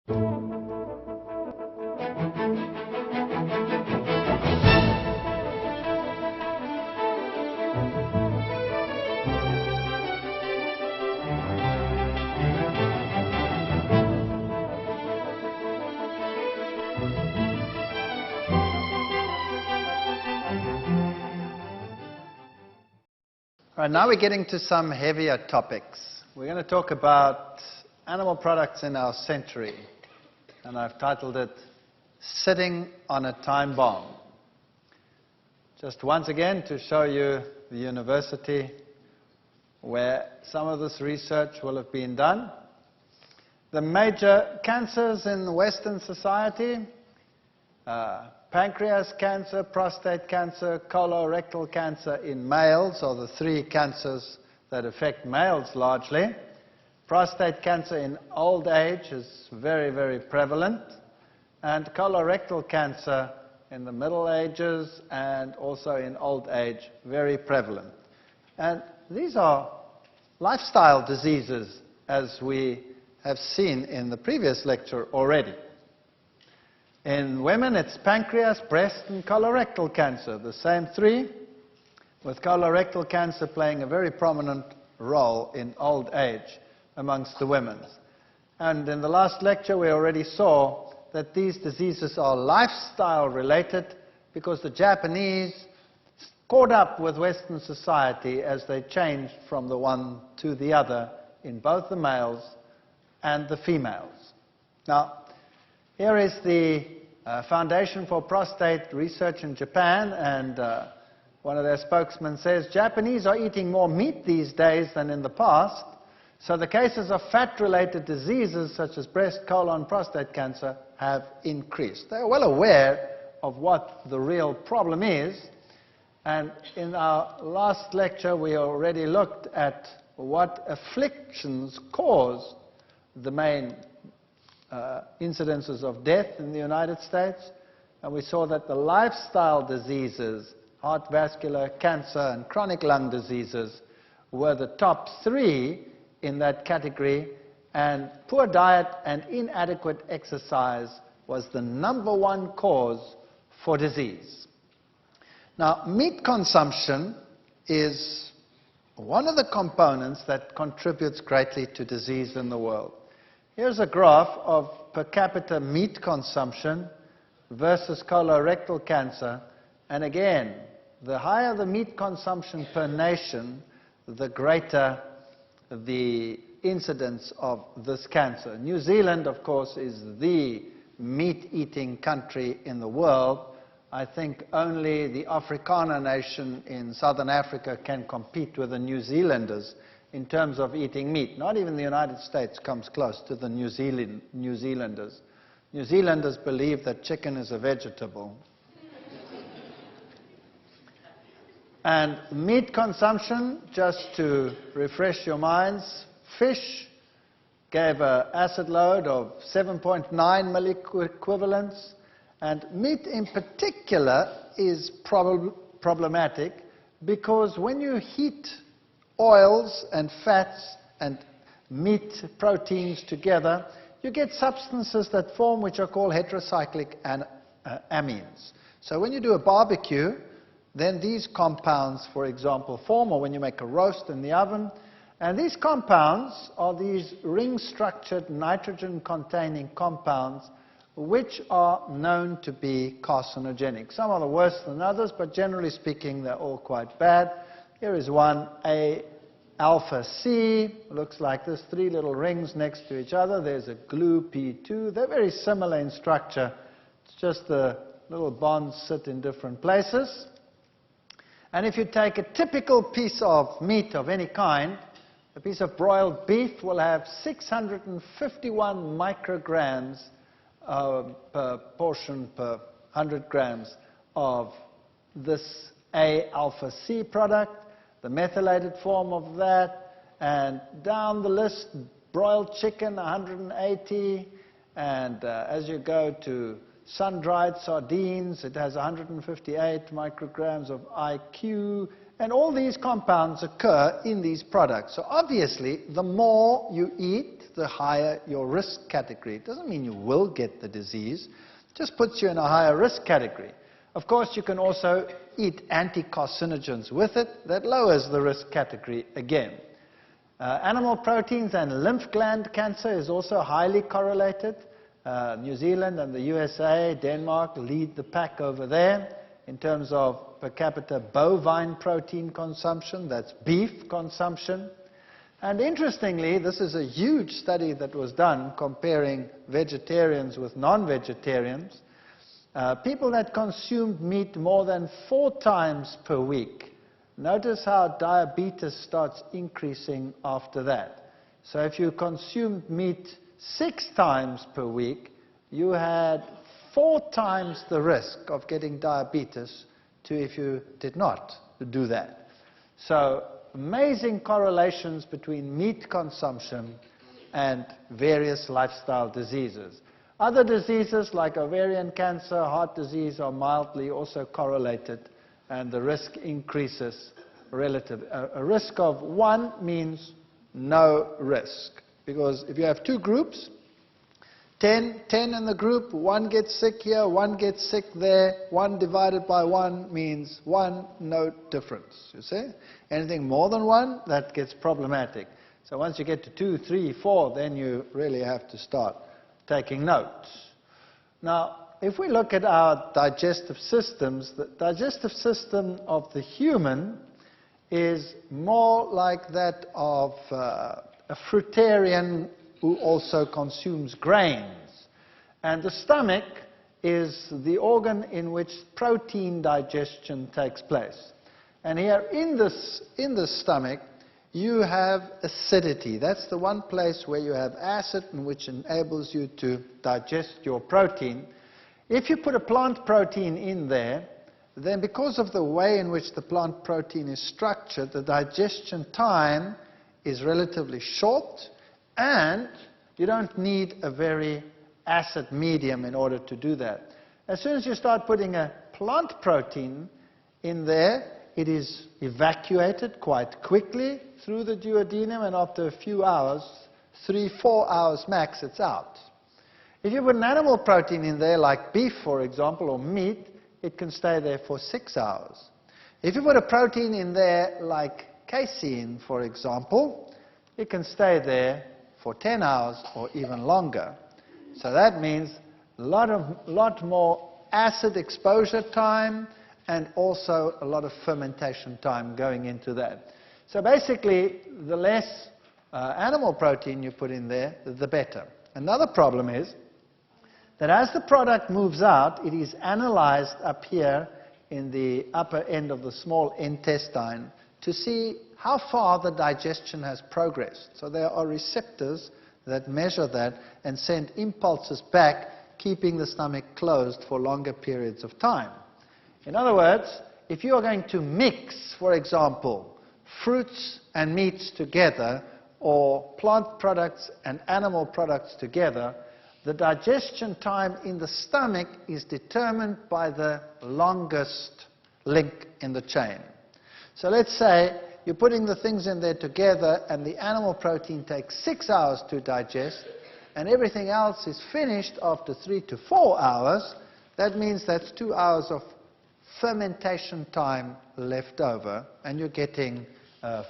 All right, now we're getting to some heavier topics. We're going to talk about animal products in our century, and I've titled it, Sitting on a Time Bomb. Just once again to show you the university where some of this research will have been done. The major cancers in Western society, pancreas cancer, prostate cancer, colorectal cancer in males are the three cancers that affect males largely. Prostate cancer in old age is very, very prevalent. And colorectal cancer in the Middle Ages and also in old age, very prevalent. And these are lifestyle diseases, as we have seen in the previous lecture already. In women, it's pancreas, breast, and colorectal cancer, the same three, with colorectal cancer playing a very prominent role in old age amongst the women. And in the last lecture, we already saw that these diseases are lifestyle related because the Japanese caught up with Western society as they changed from the one to the other in both the males and the females. Now, here is the Foundation for Prostate Research in Japan, and one of their spokesmen says, Japanese are eating more meat these days than in the past, so the cases of fat-related diseases such as breast, colon, prostate cancer have increased. They're well aware of what the real problem is, and in our last lecture we already looked at what afflictions cause the main incidences of death in the United States, and we saw that the lifestyle diseases, heart vascular, cancer, and chronic lung diseases were the top three in that category, and poor diet and inadequate exercise was the #1 cause for disease. Now, meat consumption is one of the components that contributes greatly to disease in the world. Here's a graph of per capita meat consumption versus colorectal cancer. And again, the higher the meat consumption per nation, the greater the incidence of this cancer. New Zealand, of course, is the meat-eating country in the world. I think only the Afrikaner nation in southern Africa can compete with the New Zealanders in terms of eating meat. Not even the United States comes close to the New Zealanders. New Zealanders believe that chicken is a vegetable. And meat consumption, just to refresh your minds, fish gave an acid load of 7.9 milliequivalents, and meat in particular is problematic because when you heat oils and fats and meat proteins together, you get substances that form which are called heterocyclic amines. So when you do a barbecue, then these compounds, for example, form, or when you make a roast in the oven, and these compounds are these ring-structured nitrogen-containing compounds which are known to be carcinogenic. Some are worse than others, but generally speaking, they're all quite bad. Here is one, alpha C, looks like this, 3 little rings next to each other. There's a glue P2. They're very similar in structure. It's just the little bonds sit in different places. And if you take a typical piece of meat of any kind, a piece of broiled beef will have 651 micrograms per portion per 100 grams of this A-alpha C product, the methylated form of that, and down the list, broiled chicken, 180, and as you go to sun-dried sardines, it has 158 micrograms of IQ, and all these compounds occur in these products. So obviously, the more you eat, the higher your risk category. It doesn't mean you will get the disease, it just puts you in a higher risk category. Of course, you can also eat anti-carcinogens with it. That lowers the risk category again. Animal proteins and lymph gland cancer is also highly correlated. New Zealand and the USA, Denmark lead the pack over there in terms of per capita bovine protein consumption, that's beef consumption. And interestingly, this is a huge study that was done comparing vegetarians with non-vegetarians. People that consumed meat more than 4 times per week, notice how diabetes starts increasing after that. So if you consumed meat 6 times per week, you had 4 times the risk of getting diabetes to if you did not do that. So amazing correlations between meat consumption and various lifestyle diseases. Other diseases like ovarian cancer, heart disease are mildly also correlated, and the risk increases relative. A risk of 1 means no risk, because if you have 2 groups, 10 in the group, 1 gets sick here, 1 gets sick there, 1 divided by 1 means 1, no difference, you see? Anything more than 1, that gets problematic. So once you get to 2, 3, 4, then you really have to start taking notes. Now, if we look at our digestive systems, the digestive system of the human is more like that of a fruitarian who also consumes grains. And the stomach is the organ in which protein digestion takes place. And here in the stomach, you have acidity. That's the one place where you have acid, which enables you to digest your protein. If you put a plant protein in there, then because of the way in which the plant protein is structured, the digestion time is relatively short, and you don't need a very acid medium in order to do that. As soon as you start putting a plant protein in there, it is evacuated quite quickly through the duodenum, and after a few hours, 3-4 hours max, it's out. If you put an animal protein in there, like beef, for example, or meat, it can stay there for 6 hours. If you put a protein in there, like casein, for example, it can stay there for 10 hours or even longer. So that means a lot more acid exposure time, and also a lot of fermentation time going into that. So basically, the less animal protein you put in there, the better. Another problem is that as the product moves out, it is analyzed up here in the upper end of the small intestine to see how far the digestion has progressed. So there are receptors that measure that and send impulses back, keeping the stomach closed for longer periods of time. In other words, if you are going to mix, for example, fruits and meats together, or plant products and animal products together, the digestion time in the stomach is determined by the longest link in the chain. So let's say you're putting the things in there together, and the animal protein takes 6 hours to digest, and everything else is finished after 3 to 4 hours. That means that's 2 hours of fermentation time left over, and you're getting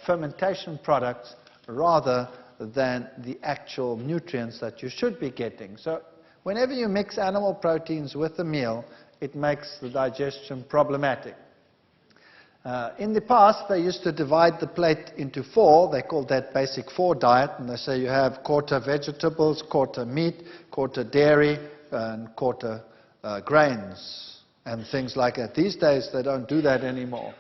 fermentation products rather than the actual nutrients that you should be getting. So whenever you mix animal proteins with a meal, it makes the digestion problematic. In the past, they used to divide the plate into 4. They called that basic 4 diet, and they say you have quarter vegetables, quarter meat, quarter dairy, and quarter grains, and things like that. These days, they don't do that anymore.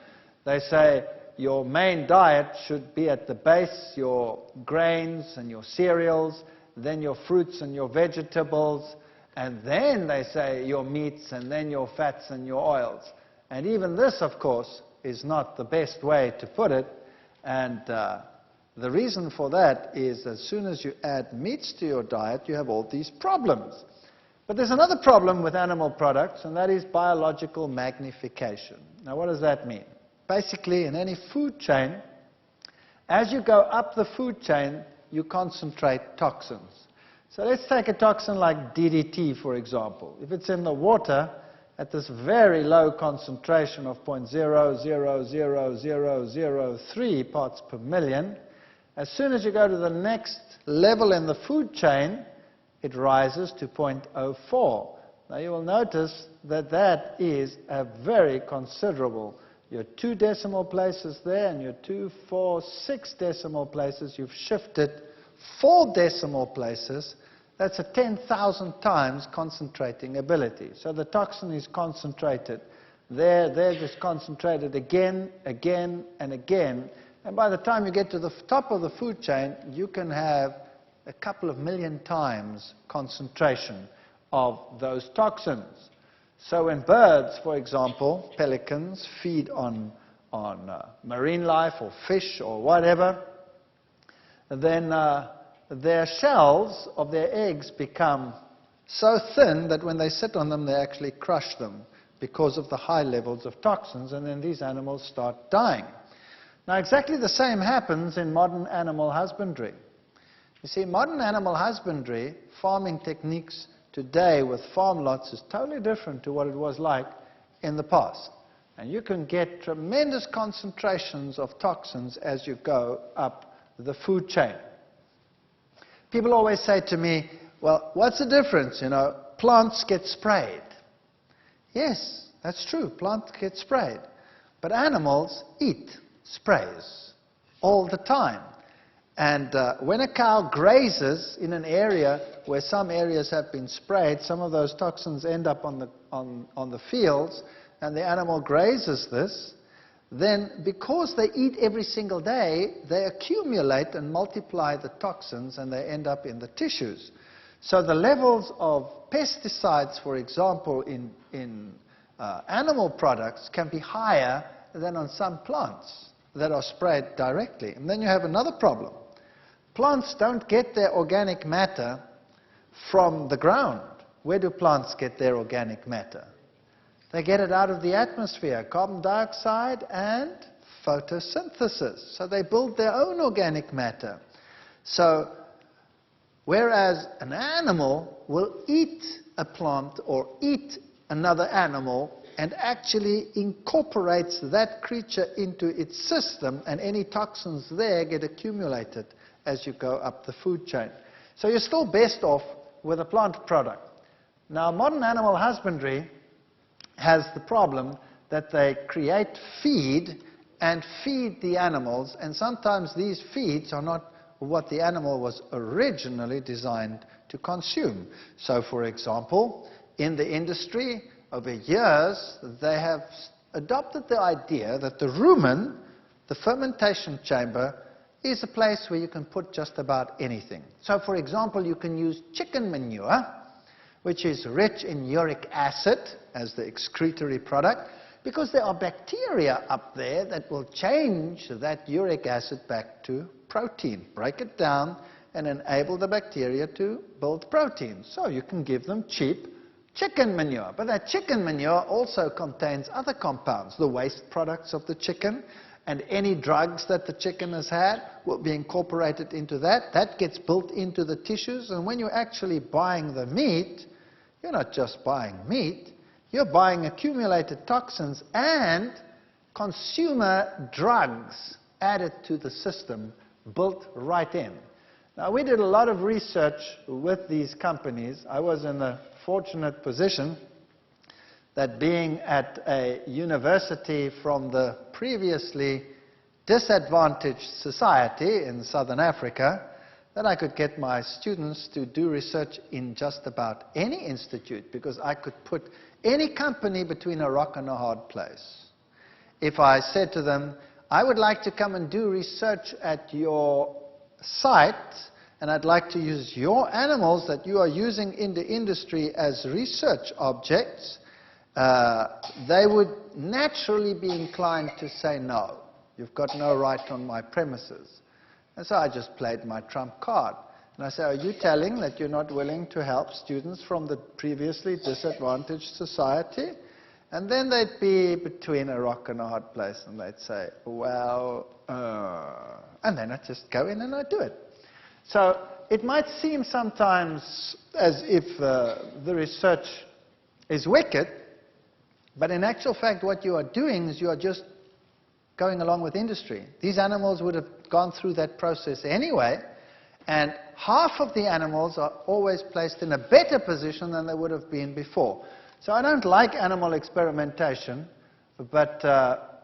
They say your main diet should be at the base, your grains and your cereals, then your fruits and your vegetables, and then they say your meats, and then your fats and your oils. And even this, of course, is not the best way to put it, and the reason for that is as soon as you add meats to your diet, you have all these problems. But there's another problem with animal products, and that is biological magnification. Now, what does that mean? Basically, in any food chain, as you go up the food chain, you concentrate toxins. So let's take a toxin like DDT, for example. If it's in the water at this very low concentration of 0.000003 parts per million, as soon as you go to the next level in the food chain, it rises to 0.04. Now you will notice that that is a very considerable. Your 2 decimal places there and your 2, 4, 6 decimal places, you've shifted 4 decimal places. That's a 10,000 times concentrating ability. So the toxin is concentrated there, just concentrated again, again, and again. And by the time you get to the top of the food chain, you can have a couple of million times concentration of those toxins. So when birds, for example, pelicans, feed on marine life or fish or whatever, then their shells of their eggs become so thin that when they sit on them, they actually crush them because of the high levels of toxins, and then these animals start dying. Now, exactly the same happens in modern animal husbandry. You see, modern animal husbandry, farming techniques today with farm lots is totally different to what it was like in the past. And you can get tremendous concentrations of toxins as you go up the food chain. People always say to me, well, what's the difference? You know, plants get sprayed. Yes, that's true, plants get sprayed. But animals eat sprays all the time. And when a cow grazes in an area where some areas have been sprayed, some of those toxins end up on the fields, and the animal grazes this, then because they eat every single day, they accumulate and multiply the toxins, and they end up in the tissues. So the levels of pesticides, for example, in animal products can be higher than on some plants that are sprayed directly. And then you have another problem. Plants don't get their organic matter from the ground. Where do plants get their organic matter? They get it out of the atmosphere, carbon dioxide and photosynthesis. So they build their own organic matter. So whereas an animal will eat a plant or eat another animal and actually incorporates that creature into its system, and any toxins there get accumulated as you go up the food chain. So you're still best off with a plant product. Now, modern animal husbandry has the problem that they create feed and feed the animals, and sometimes these feeds are not what the animal was originally designed to consume. So, for example, in the industry, over years, they have adopted the idea that the rumen, the fermentation chamber, is a place where you can put just about anything. So, for example, you can use chicken manure, which is rich in uric acid as the excretory product, because there are bacteria up there that will change that uric acid back to protein, break it down, and enable the bacteria to build protein. So you can give them cheap chicken manure. But that chicken manure also contains other compounds, the waste products of the chicken, and any drugs that the chicken has had will be incorporated into that. That gets built into the tissues, and when you're actually buying the meat, you're not just buying meat, you're buying accumulated toxins and consumer drugs added to the system, built right in. Now, we did a lot of research with these companies. I was in the fortunate position that being at a university from the previously disadvantaged society in Southern Africa, that I could get my students to do research in just about any institute, because I could put any company between a rock and a hard place. If I said to them, I would like to come and do research at your site, and I'd like to use your animals that you are using in the industry as research objects, they would naturally be inclined to say, no, you've got no right on my premises. And so I just played my trump card. And I said, are you telling that you're not willing to help students from the previously disadvantaged society? And then they'd be between a rock and a hard place, and they'd say, well, and then I'd just go in and I'd do it. So it might seem sometimes as if the research is wicked, but in actual fact what you are doing is you are just going along with industry. These animals would have gone through that process anyway, and half of the animals are always placed in a better position than they would have been before. So I don't like animal experimentation, but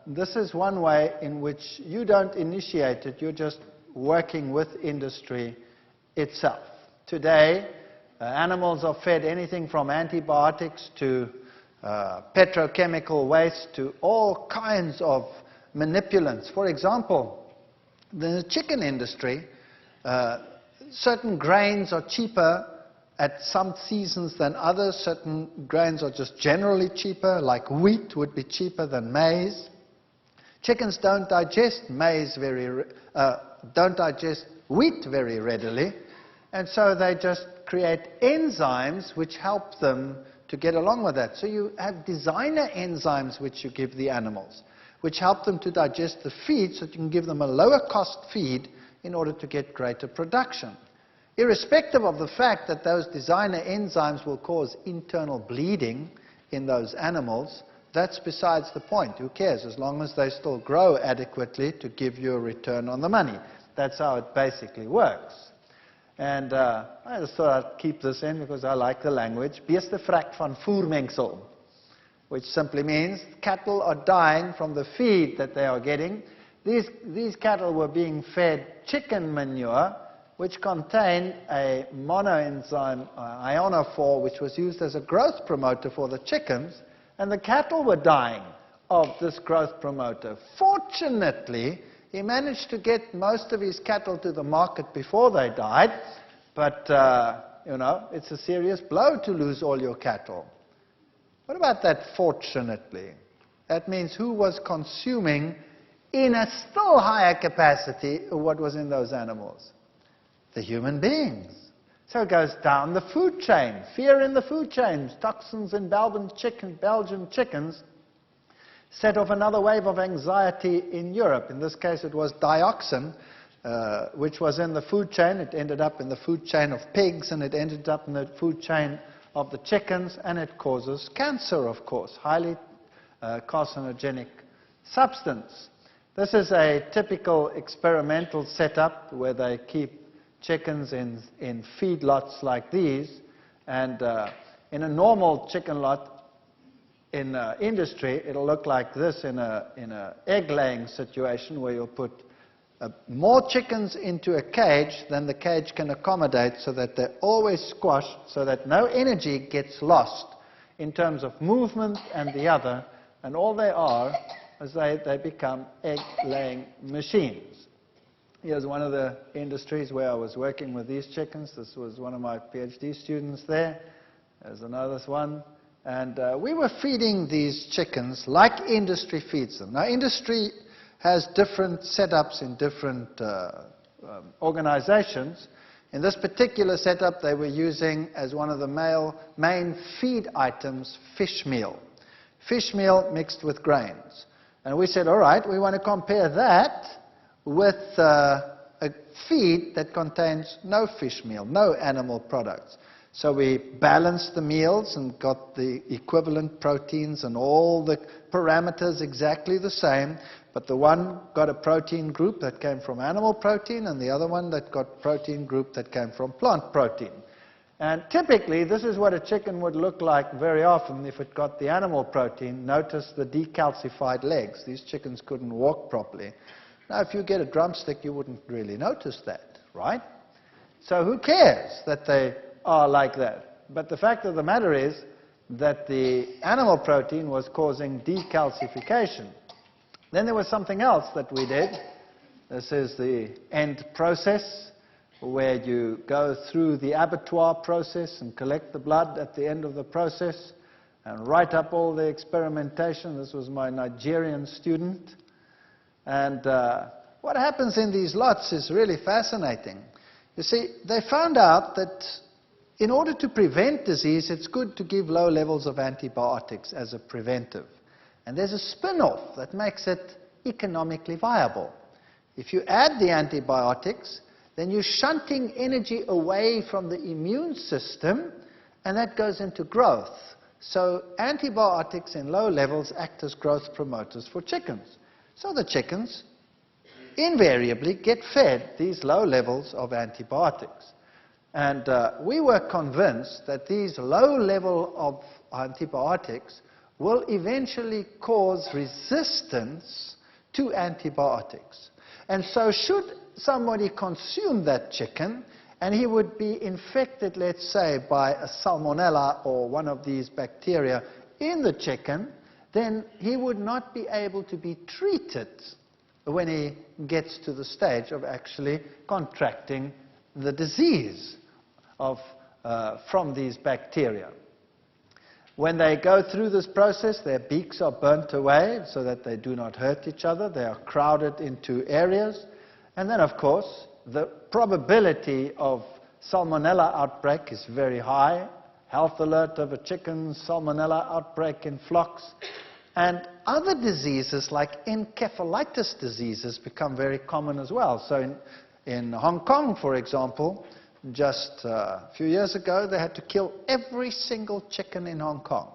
this is one way in which you don't initiate it, you're just working with industry itself. Today, animals are fed anything from antibiotics to petrochemical waste to all kinds of manipulants. For example, in the chicken industry, certain grains are cheaper at some seasons than others. Certain grains are just generally cheaper, like wheat would be cheaper than maize. Chickens don't digest wheat very readily, and so they just create enzymes which help them to get along with that. So you have designer enzymes which you give the animals, which help them to digest the feed so that you can give them a lower cost feed in order to get greater production. Irrespective of the fact that those designer enzymes will cause internal bleeding in those animals, that's besides the point. Who cares? As long as they still grow adequately to give you a return on the money. That's how it basically works. And I just thought I'd keep this in because I like the language. Beeste vrek van voermengsel, which simply means cattle are dying from the feed that they are getting. These cattle were being fed chicken manure, which contained a monoenzyme, ionophore, which was used as a growth promoter for the chickens, and the cattle were dying of this growth promoter. Fortunately, he managed to get most of his cattle to the market before they died, but, you know, it's a serious blow to lose all your cattle. What about that fortunately? That means who was consuming in a still higher capacity what was in those animals? The human beings. So it goes down the food chain. Fear in the food chain. Toxins in Belgian chickens set off another wave of anxiety in Europe. In this case it was dioxin, which was in the food chain. It ended up in the food chain of pigs, and it ended up in the food chain of the chickens, and it causes cancer, of course. Highly carcinogenic substance. This is a typical experimental setup where they keep chickens in feedlots like these, and in a normal chicken lot in industry, it'll look like this in a egg-laying situation where you'll put more chickens into a cage than the cage can accommodate, so that they're always squashed, so that no energy gets lost in terms of movement and the other, and all they are is they become egg-laying machines. Here's one of the industries where I was working with these chickens. This was one of my PhD students there. There's another one. And we were feeding these chickens like industry feeds them. Now, industry has different setups in different organizations. In this particular setup, they were using as one of the main feed items fish meal. Fish meal mixed with grains. And we said, all right, we want to compare that with a feed that contains no fish meal, no animal products. So we balanced the meals and got the equivalent proteins and all the parameters exactly the same, but the one got a protein group that came from animal protein, and the other one that got protein group that came from plant protein. And typically, this is what a chicken would look like very often if it got the animal protein. Notice the decalcified legs. These chickens couldn't walk properly. Now, if you get a drumstick, you wouldn't really notice that, right? So who cares that they are like that? But the fact of the matter is that the animal protein was causing decalcification. Then there was something else that we did. This is the end process, where you go through the abattoir process and collect the blood at the end of the process and write up all the experimentation. This was my Nigerian student. And what happens in these lots is really fascinating. You see, they found out that in order to prevent disease, it's good to give low levels of antibiotics as a preventive. And there's a spin-off that makes it economically viable. If you add the antibiotics, then you're shunting energy away from the immune system, and that goes into growth. So antibiotics in low levels act as growth promoters for chickens. So the chickens invariably get fed these low levels of antibiotics. And we were convinced that these low levels of antibiotics will eventually cause resistance to antibiotics. And so should somebody consume that chicken, and he would be infected, let's say, by a salmonella or one of these bacteria in the chicken, then he would not be able to be treated when he gets to the stage of actually contracting the disease from these bacteria. When they go through this process, their beaks are burnt away so that they do not hurt each other. They are crowded into areas. And then, of course, the probability of salmonella outbreak is very high. Health alert of a chicken, salmonella outbreak in flocks. And other diseases like encephalitis diseases become very common as well. So in Hong Kong, for example, just a few years ago, they had to kill every single chicken in Hong Kong.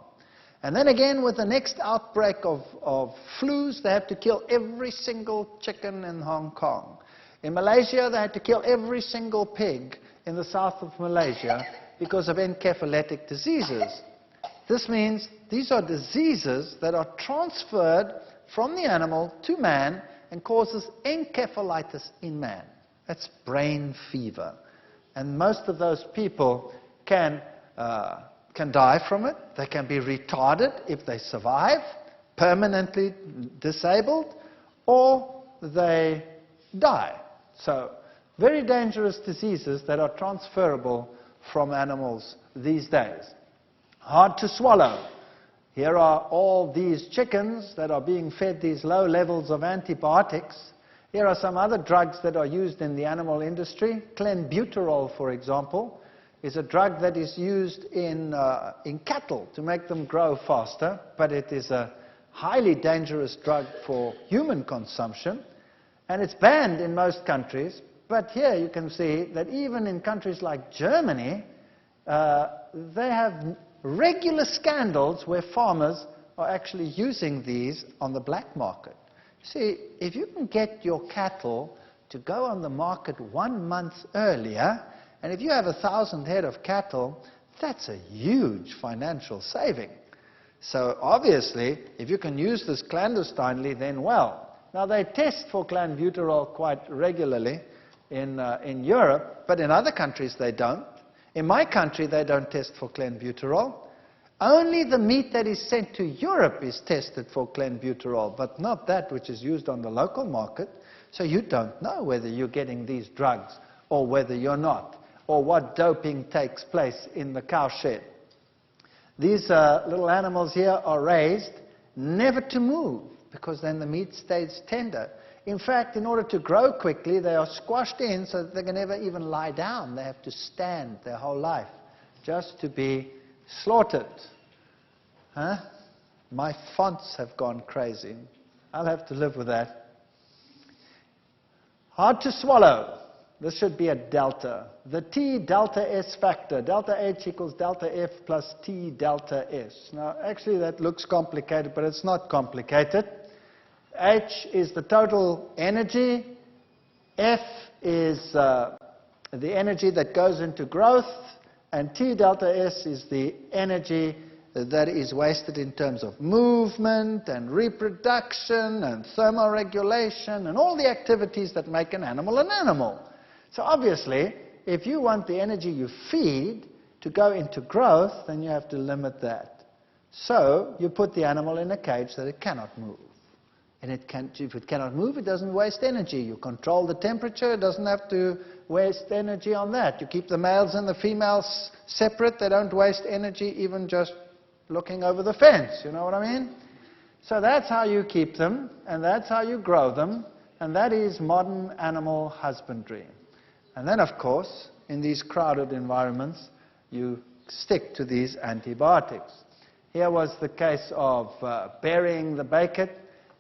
And then again, with the next outbreak of flus, they had to kill every single chicken in Hong Kong. In Malaysia, they had to kill every single pig in the south of Malaysia because of encephalitic diseases. This means these are diseases that are transferred from the animal to man and causes encephalitis in man. That's brain fever. And most of those people can die from it. They can be retarded if they survive, permanently disabled, or they die. So, very dangerous diseases that are transferable from animals these days. Hard to swallow. Here are all these chickens that are being fed these low levels of antibiotics. Here are some other drugs that are used in the animal industry. Clenbuterol, for example, is a drug that is used in cattle to make them grow faster, but it is a highly dangerous drug for human consumption. And it's banned in most countries, but here you can see that even in countries like Germany, they have regular scandals where farmers are actually using these on the black market. See, if you can get your cattle to go on the market 1 month earlier, and if you have 1,000 head of cattle, that's a huge financial saving. So obviously, if you can use this clandestinely, then well. Now, they test for clenbuterol quite regularly in Europe, but in other countries they don't. In my country, they don't test for clenbuterol. Only the meat that is sent to Europe is tested for clenbuterol, but not that which is used on the local market. So you don't know whether you're getting these drugs or whether you're not, or what doping takes place in the cow shed. These little animals here are raised never to move, because then the meat stays tender. In fact, in order to grow quickly, they are squashed in so that they can never even lie down. They have to stand their whole life just to be slaughtered. Huh? My fonts have gone crazy. I'll have to live with that. Hard to swallow. This should be a delta. The T delta S factor. Delta H equals delta F plus T delta S. Now, actually, that looks complicated, but it's not complicated. H is the total energy. F is the energy that goes into growth. And T delta S is the energy that is wasted in terms of movement and reproduction and thermoregulation and all the activities that make an animal. So obviously, if you want the energy you feed to go into growth, then you have to limit that. So you put the animal in a cage that it cannot move. And if it cannot move, it doesn't waste energy. You control the temperature, it doesn't have to waste energy on that. You keep the males and the females separate, they don't waste energy even just looking over the fence, you know what I mean? So that's how you keep them, and that's how you grow them, and that is modern animal husbandry. And then, of course, in these crowded environments, you stick to these antibiotics. Here was the case of burying the bacon.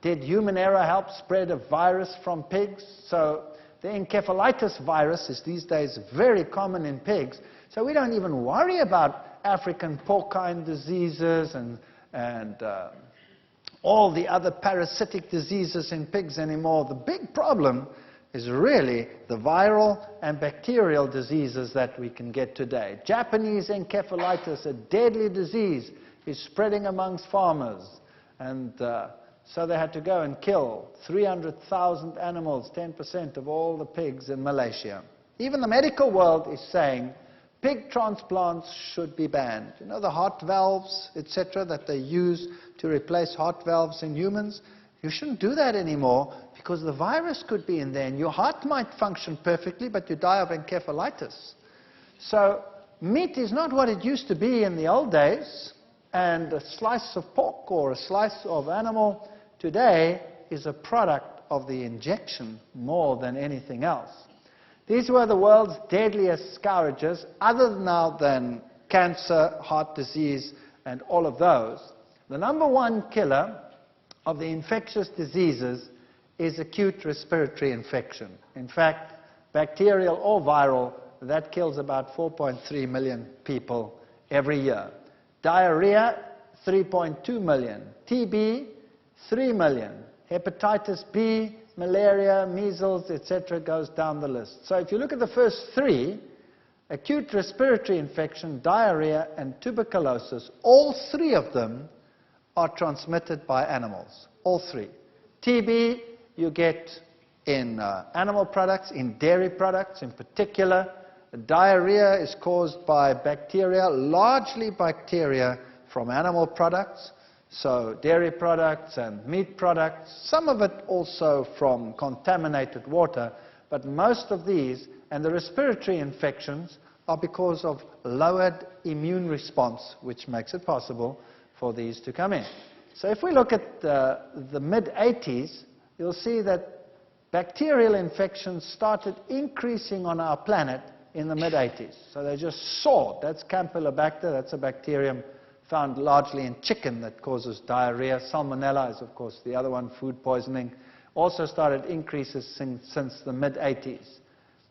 Did human error help spread a virus from pigs? So The encephalitis virus is these days very common in pigs, so we don't even worry about African porcine diseases and all the other parasitic diseases in pigs anymore. The big problem is really the viral and bacterial diseases that we can get today. Japanese encephalitis, a deadly disease, is spreading amongst farmers. And so they had to go and kill 300,000 animals, 10% of all the pigs in Malaysia. Even the medical world is saying pig transplants should be banned. You know, the heart valves, etc., that they use to replace heart valves in humans? You shouldn't do that anymore because the virus could be in there and your heart might function perfectly, but you die of encephalitis. So meat is not what it used to be in the old days, and a slice of pork or a slice of animal today is a product of the injection more than anything else. These were the world's deadliest scourges, other now than cancer, heart disease, and all of those. The number one killer of the infectious diseases is acute respiratory infection. In fact, bacterial or viral, that kills about 4.3 million people every year. Diarrhea, 3.2 million. TB, 3 million. Hepatitis B, malaria, measles, etc., goes down the list. So if you look at the first three, acute respiratory infection, diarrhea, and tuberculosis, all three of them are transmitted by animals. All three. TB you get in animal products, in dairy products in particular. Diarrhea is caused by bacteria, largely bacteria from animal products, so dairy products and meat products, some of it also from contaminated water, but most of these, and the respiratory infections, are because of lowered immune response, which makes it possible for these to come in. So if we look at the mid-80s, you'll see that bacterial infections started increasing on our planet in the mid-80s. So they just soared. That's Campylobacter. That's a bacterium found largely in chicken that causes diarrhea. Salmonella is, of course, the other one, food poisoning. Also started increases since the mid-80s.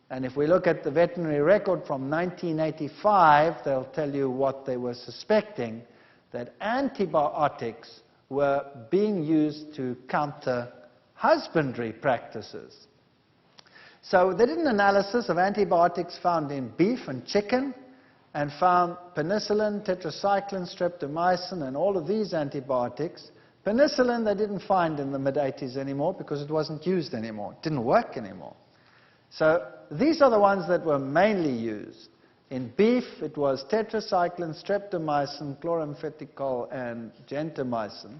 And if we look at the veterinary record from 1985, they'll tell you what they were suspecting, that antibiotics were being used to counter husbandry practices. So they did an analysis of antibiotics found in beef and chicken and found penicillin, tetracycline, streptomycin, and all of these antibiotics. Penicillin they didn't find in the mid-80s anymore because it wasn't used anymore. It didn't work anymore. So these are the ones that were mainly used. In beef, it was tetracycline, streptomycin, chloramphenicol, and gentamicin.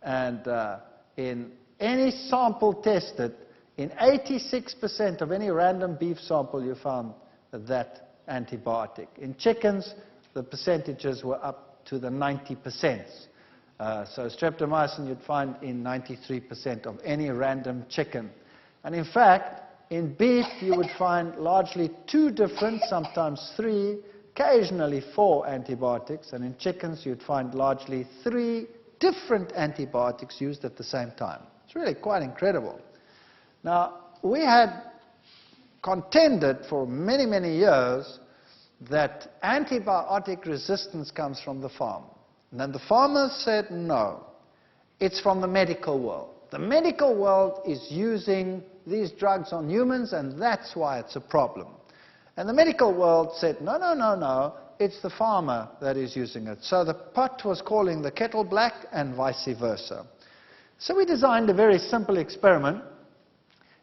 And in any sample tested, in 86% of any random beef sample, you found that antibiotic. In chickens, the percentages were up to the 90%. So streptomycin you'd find in 93% of any random chicken. And in fact, in beef, you would find largely 2 different, sometimes 3, occasionally 4 antibiotics. And in chickens, you'd find largely 3 different antibiotics used at the same time. It's really quite incredible. Now, we had contended for many, many years that antibiotic resistance comes from the farm. And then the farmers said, no, it's from the medical world. The medical world is using these drugs on humans, and that's why it's a problem. And the medical world said, no, no, no, no, it's the farmer that is using it. So the pot was calling the kettle black and vice versa. So we designed a very simple experiment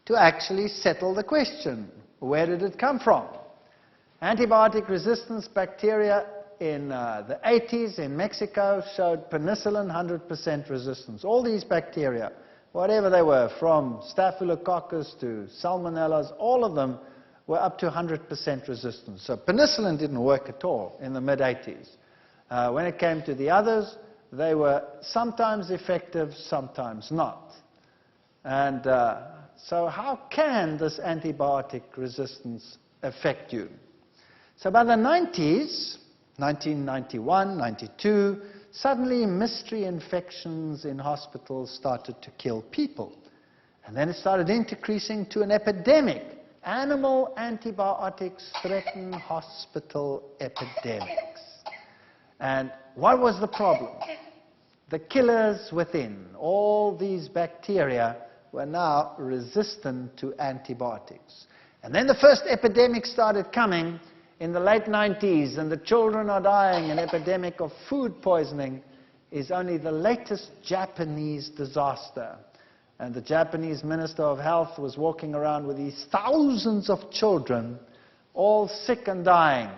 to actually settle the question. Where did it come from? Antibiotic resistance bacteria in the 80s in Mexico showed penicillin 100% resistance. All these bacteria, whatever they were, from Staphylococcus to Salmonellas, all of them were up to 100% resistance. So penicillin didn't work at all in the mid-80s. When it came to the others, they were sometimes effective, sometimes not. And so how can this antibiotic resistance affect you? So by the 90s, 1991, 92, suddenly mystery infections in hospitals started to kill people. And then it started increasing to an epidemic. Animal antibiotics threaten hospital epidemics. And what was the problem? The killers within, all these bacteria, were now resistant to antibiotics. And then the first epidemic started coming in the late 90s, and the children are dying. An epidemic of food poisoning is only the latest Japanese disaster. And the Japanese Minister of Health was walking around with these thousands of children, all sick and dying.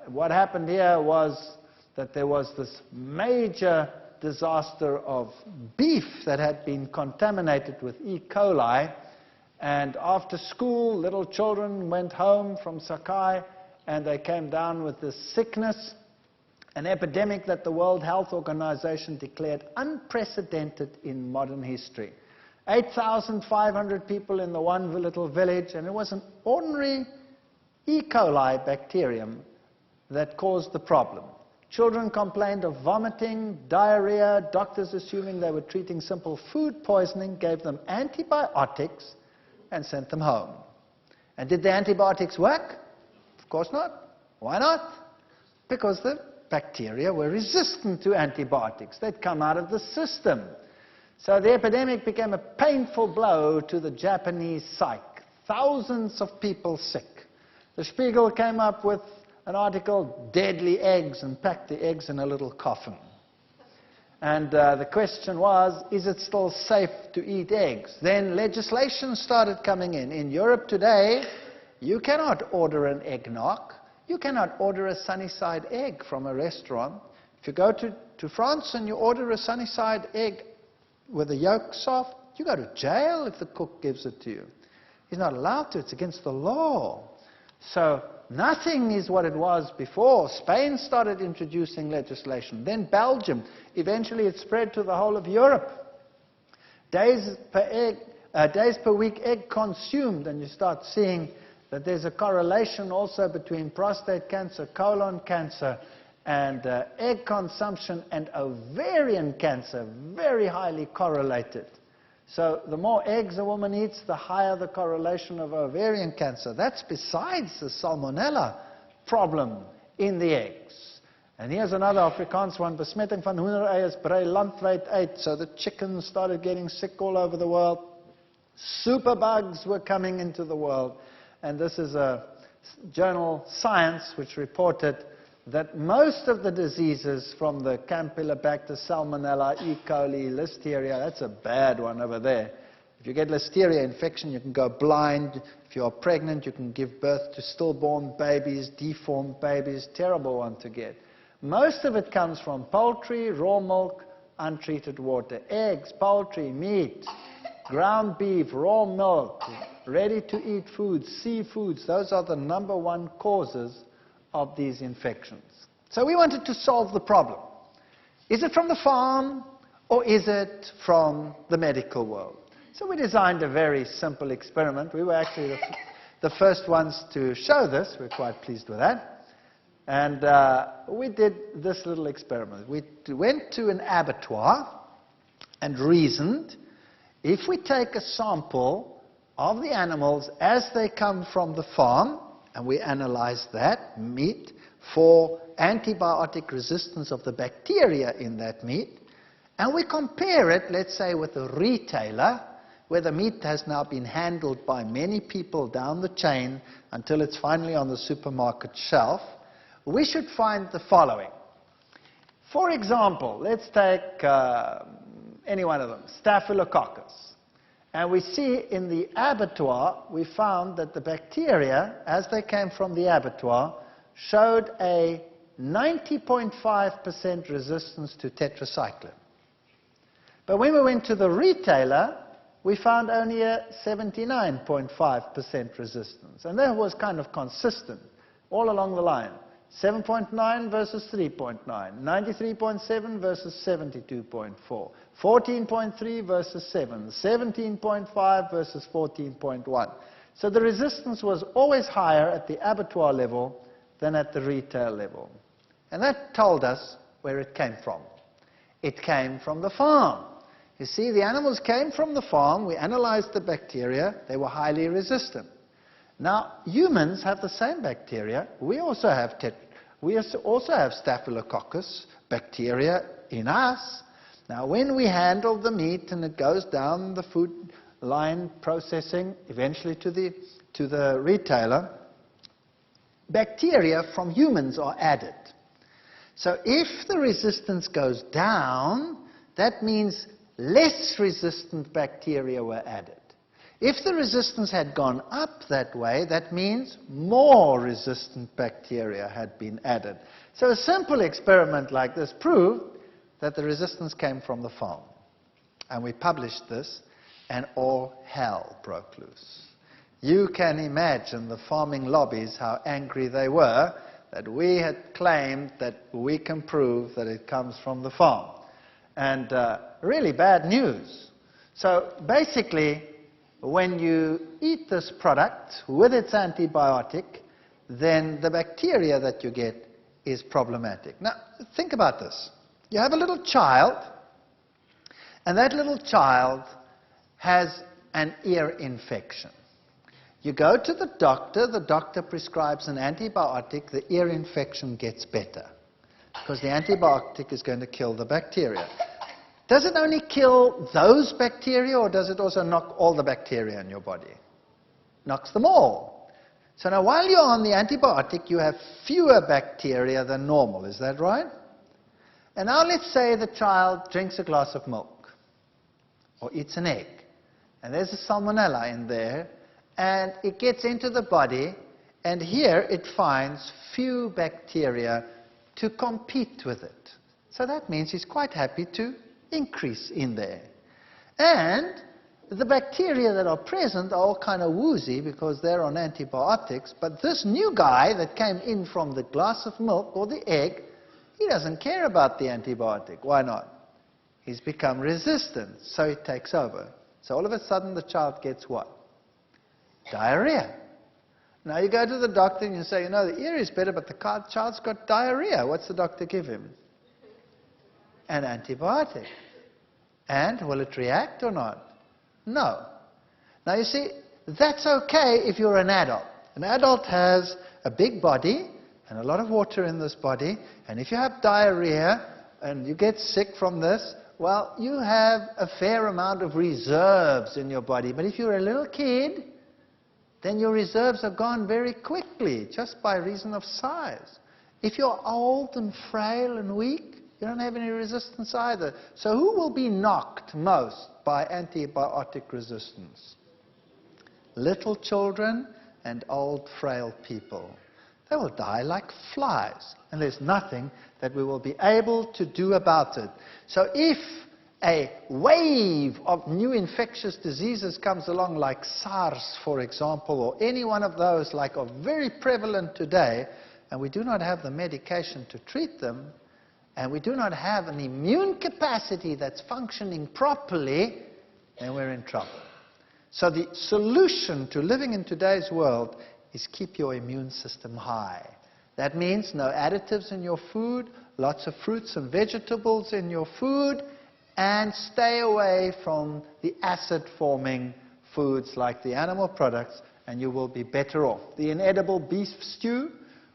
What happened here was that there was this major disaster of beef that had been contaminated with E. coli. And after school, little children went home from Sakai, and they came down with this sickness, an epidemic that the World Health Organization declared unprecedented in modern history. 8,500 people in the one little village, and it was an ordinary E. coli bacterium that caused the problem. Children complained of vomiting, diarrhea. Doctors, assuming they were treating simple food poisoning, gave them antibiotics and sent them home. And did the antibiotics work? Of course not. Why not? Because the bacteria were resistant to antibiotics. They'd come out of the system. So the epidemic became a painful blow to the Japanese psyche. Thousands of people sick. The Spiegel came up with an article, Deadly Eggs, and packed the eggs in a little coffin. And the question was, is it still safe to eat eggs? Then legislation started coming in. In Europe today, you cannot order an eggnog. You cannot order a Sunnyside egg from a restaurant. If you go to France and you order a Sunnyside egg with the yolk soft, you go to jail if the cook gives it to you. He's not allowed to. It's against the law. So nothing is what it was before. Spain started introducing legislation. Then Belgium. Eventually it spread to the whole of Europe. Days per week egg consumed, and you start seeing that there's a correlation also between prostate cancer, colon cancer, and egg consumption and ovarian cancer, very highly correlated. So the more eggs a woman eats, the higher the correlation of ovarian cancer. That's besides the salmonella problem in the eggs. And here's another Afrikaans one, besmetting van hoendereiers brei landwyd uit. So the chickens started getting sick all over the world. Superbugs were coming into the world. And this is a journal, Science, which reported that most of the diseases from the Campylobacter, Salmonella, E. coli, Listeria, that's a bad one over there. If you get Listeria infection, you can go blind. If you're pregnant, you can give birth to stillborn babies, deformed babies, terrible one to get. Most of it comes from poultry, raw milk, untreated water, eggs, poultry, meat, ground beef, raw milk, ready-to-eat foods, seafoods. Those are the #1 causes of these infections. So we wanted to solve the problem. Is it from the farm, or is it from the medical world? So we designed a very simple experiment. We were actually the first ones to show this. We're quite pleased with that. And we did this little experiment. We went to an abattoir and reasoned, if we take a sample of the animals as they come from the farm, and we analyze that meat for antibiotic resistance of the bacteria in that meat, and we compare it, let's say, with a retailer, where the meat has now been handled by many people down the chain until it's finally on the supermarket shelf, we should find the following. For example, let's take any one of them, Staphylococcus. And we see in the abattoir, we found that the bacteria, as they came from the abattoir, showed a 90.5% resistance to tetracycline. But when we went to the retailer, we found only a 79.5% resistance. And that was kind of consistent all along the line. 7.9 versus 3.9, 93.7 versus 72.4, 14.3 versus 7, 17.5 versus 14.1. So the resistance was always higher at the abattoir level than at the retail level. And that told us where it came from. It came from the farm. You see, the animals came from the farm, we analyzed the bacteria, they were highly resistant. Now, humans have the same bacteria. We also have Staphylococcus bacteria in us. Now, when we handle the meat and it goes down the food line processing, eventually to the retailer, bacteria from humans are added. So if the resistance goes down, that means less resistant bacteria were added. If the resistance had gone up that way, that means more resistant bacteria had been added. So a simple experiment like this proved that the resistance came from the farm. And we published this, and all hell broke loose. You can imagine the farming lobbies, how angry they were that we had claimed that we can prove that it comes from the farm. And really bad news. So basically, when you eat this product with its antibiotic, then the bacteria that you get is problematic. Now, think about this. You have a little child, and that little child has an ear infection. You go to the doctor prescribes an antibiotic, the ear infection gets better, because the antibiotic is going to kill the bacteria. Does it only kill those bacteria, or does it also knock all the bacteria in your body? Knocks them all. So now while you're on the antibiotic, you have fewer bacteria than normal. Is that right? And now let's say the child drinks a glass of milk or eats an egg, and there's a salmonella in there, and it gets into the body, and here it finds few bacteria to compete with it. So that means he's quite happy to increase in there. And the bacteria that are present are all kind of woozy because they're on antibiotics, but this new guy that came in from the glass of milk or the egg, he doesn't care about the antibiotic. Why not? He's become resistant, so it takes over. So all of a sudden the child gets what? Diarrhea. Now you go to the doctor and you say, you know, the ear is better, but the child's got diarrhea. What's the doctor give him? An antibiotic. And will it react or not? No. Now you see, that's okay if you're an adult. An adult has a big body and a lot of water in this body, and if you have diarrhea and you get sick from this, well, you have a fair amount of reserves in your body. But if you're a little kid, then your reserves are gone very quickly, just by reason of size. If you're old and frail and weak, you don't have any resistance either. So who will be knocked most by antibiotic resistance? Little children and old, frail people. They will die like flies, and there's nothing that we will be able to do about it. So if a wave of new infectious diseases comes along, like SARS, for example, or any one of those like are very prevalent today, and we do not have the medication to treat them, and we do not have an immune capacity that's functioning properly, then we're in trouble. So the solution to living in today's world is keep your immune system high. That means no additives in your food, lots of fruits and vegetables in your food, and stay away from the acid-forming foods like the animal products, and you will be better off. The inedible beef stew,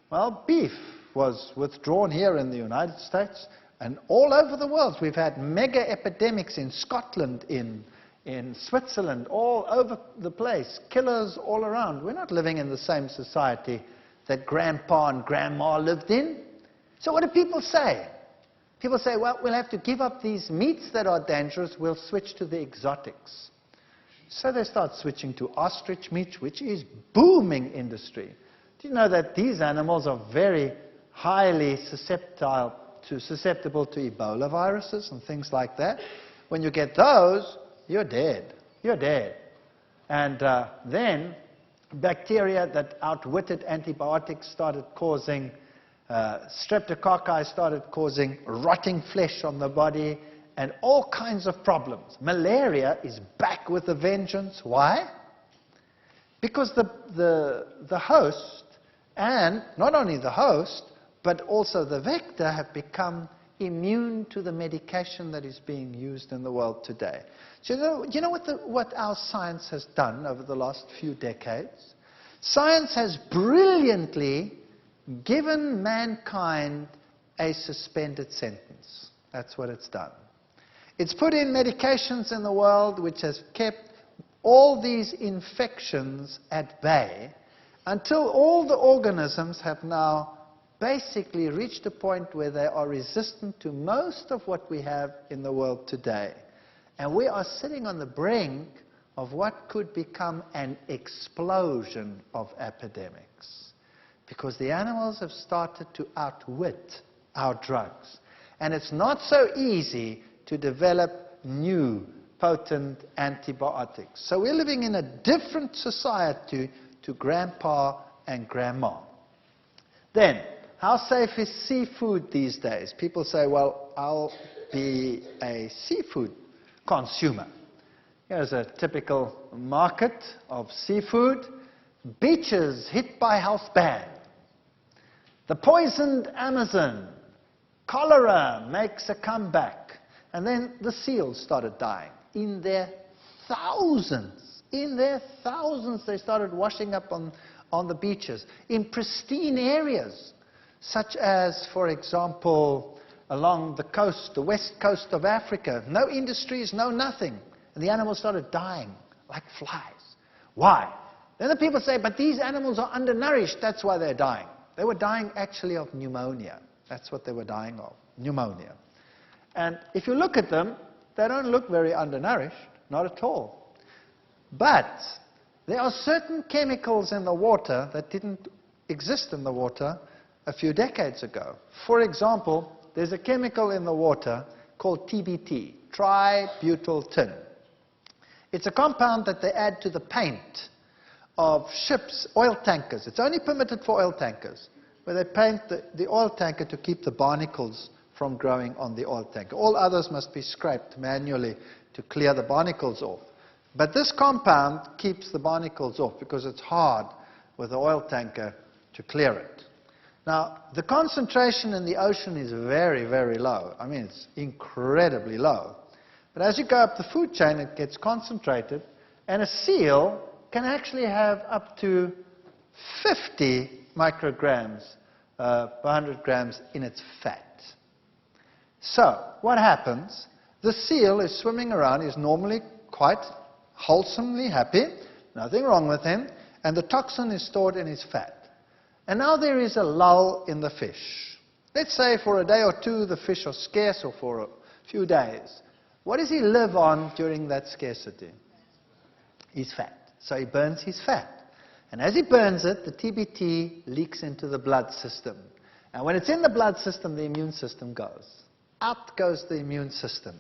well, beef was withdrawn here in the United States and all over the world. We've had mega epidemics in Scotland, in Switzerland, all over the place, killers all around. We're not living in the same society that Grandpa and Grandma lived in. So what do people say? People say, well, we'll have to give up these meats that are dangerous, we'll switch to the exotics. So they start switching to ostrich meat, which is booming industry. Do you know that these animals are very highly susceptible to Ebola viruses and things like that? When you get those, you're dead. You're dead. And then bacteria that outwitted antibiotics started causing streptococci, started causing rotting flesh on the body and all kinds of problems. Malaria is back with a vengeance. Why? Because the host, and not only the host, but also the vector, have become immune to the medication that is being used in the world today. So you know what our science has done over the last few decades? Science has brilliantly given mankind a suspended sentence. That's what it's done. It's put in medications in the world which has kept all these infections at bay until all the organisms have now basically reached a point where they are resistant to most of what we have in the world today. And we are sitting on the brink of what could become an explosion of epidemics. Because the animals have started to outwit our drugs. And it's not so easy to develop new potent antibiotics. So we're living in a different society to grandpa and grandma. Then, how safe is seafood these days? People say, well, I'll be a seafood consumer. Here's a typical market of seafood. Beaches hit by health ban. The poisoned Amazon. Cholera makes a comeback. And then the seals started dying. In their thousands. In their thousands, they started washing up on the beaches. In pristine areas, such as, for example, along the coast, the west coast of Africa. No industries, no nothing. And the animals started dying like flies. Why? Then the people say, but these animals are undernourished, that's why they're dying. They were dying actually of pneumonia. That's what they were dying of, pneumonia. And if you look at them, they don't look very undernourished, not at all. But there are certain chemicals in the water that didn't exist in the water a few decades ago. For example, there's a chemical in the water called TBT, tributyl tin. It's a compound that they add to the paint of ships, oil tankers. It's only permitted for oil tankers, where they paint the oil tanker to keep the barnacles from growing on the oil tanker. All others must be scraped manually to clear the barnacles off. But this compound keeps the barnacles off because it's hard with the oil tanker to clear it. Now, the concentration in the ocean is very, very low. I mean, it's incredibly low. But as you go up the food chain, it gets concentrated, and a seal can actually have up to 50 micrograms per 100 grams in its fat. So, what happens? The seal is swimming around, he's normally quite wholesomely happy, nothing wrong with him, and the toxin is stored in his fat. And now there is a lull in the fish. Let's say for a day or two the fish are scarce, or for a few days. What does he live on during that scarcity? His fat. So he burns his fat. And as he burns it, the TBT leaks into the blood system. And when it's in the blood system, the immune system goes. Out goes the immune system.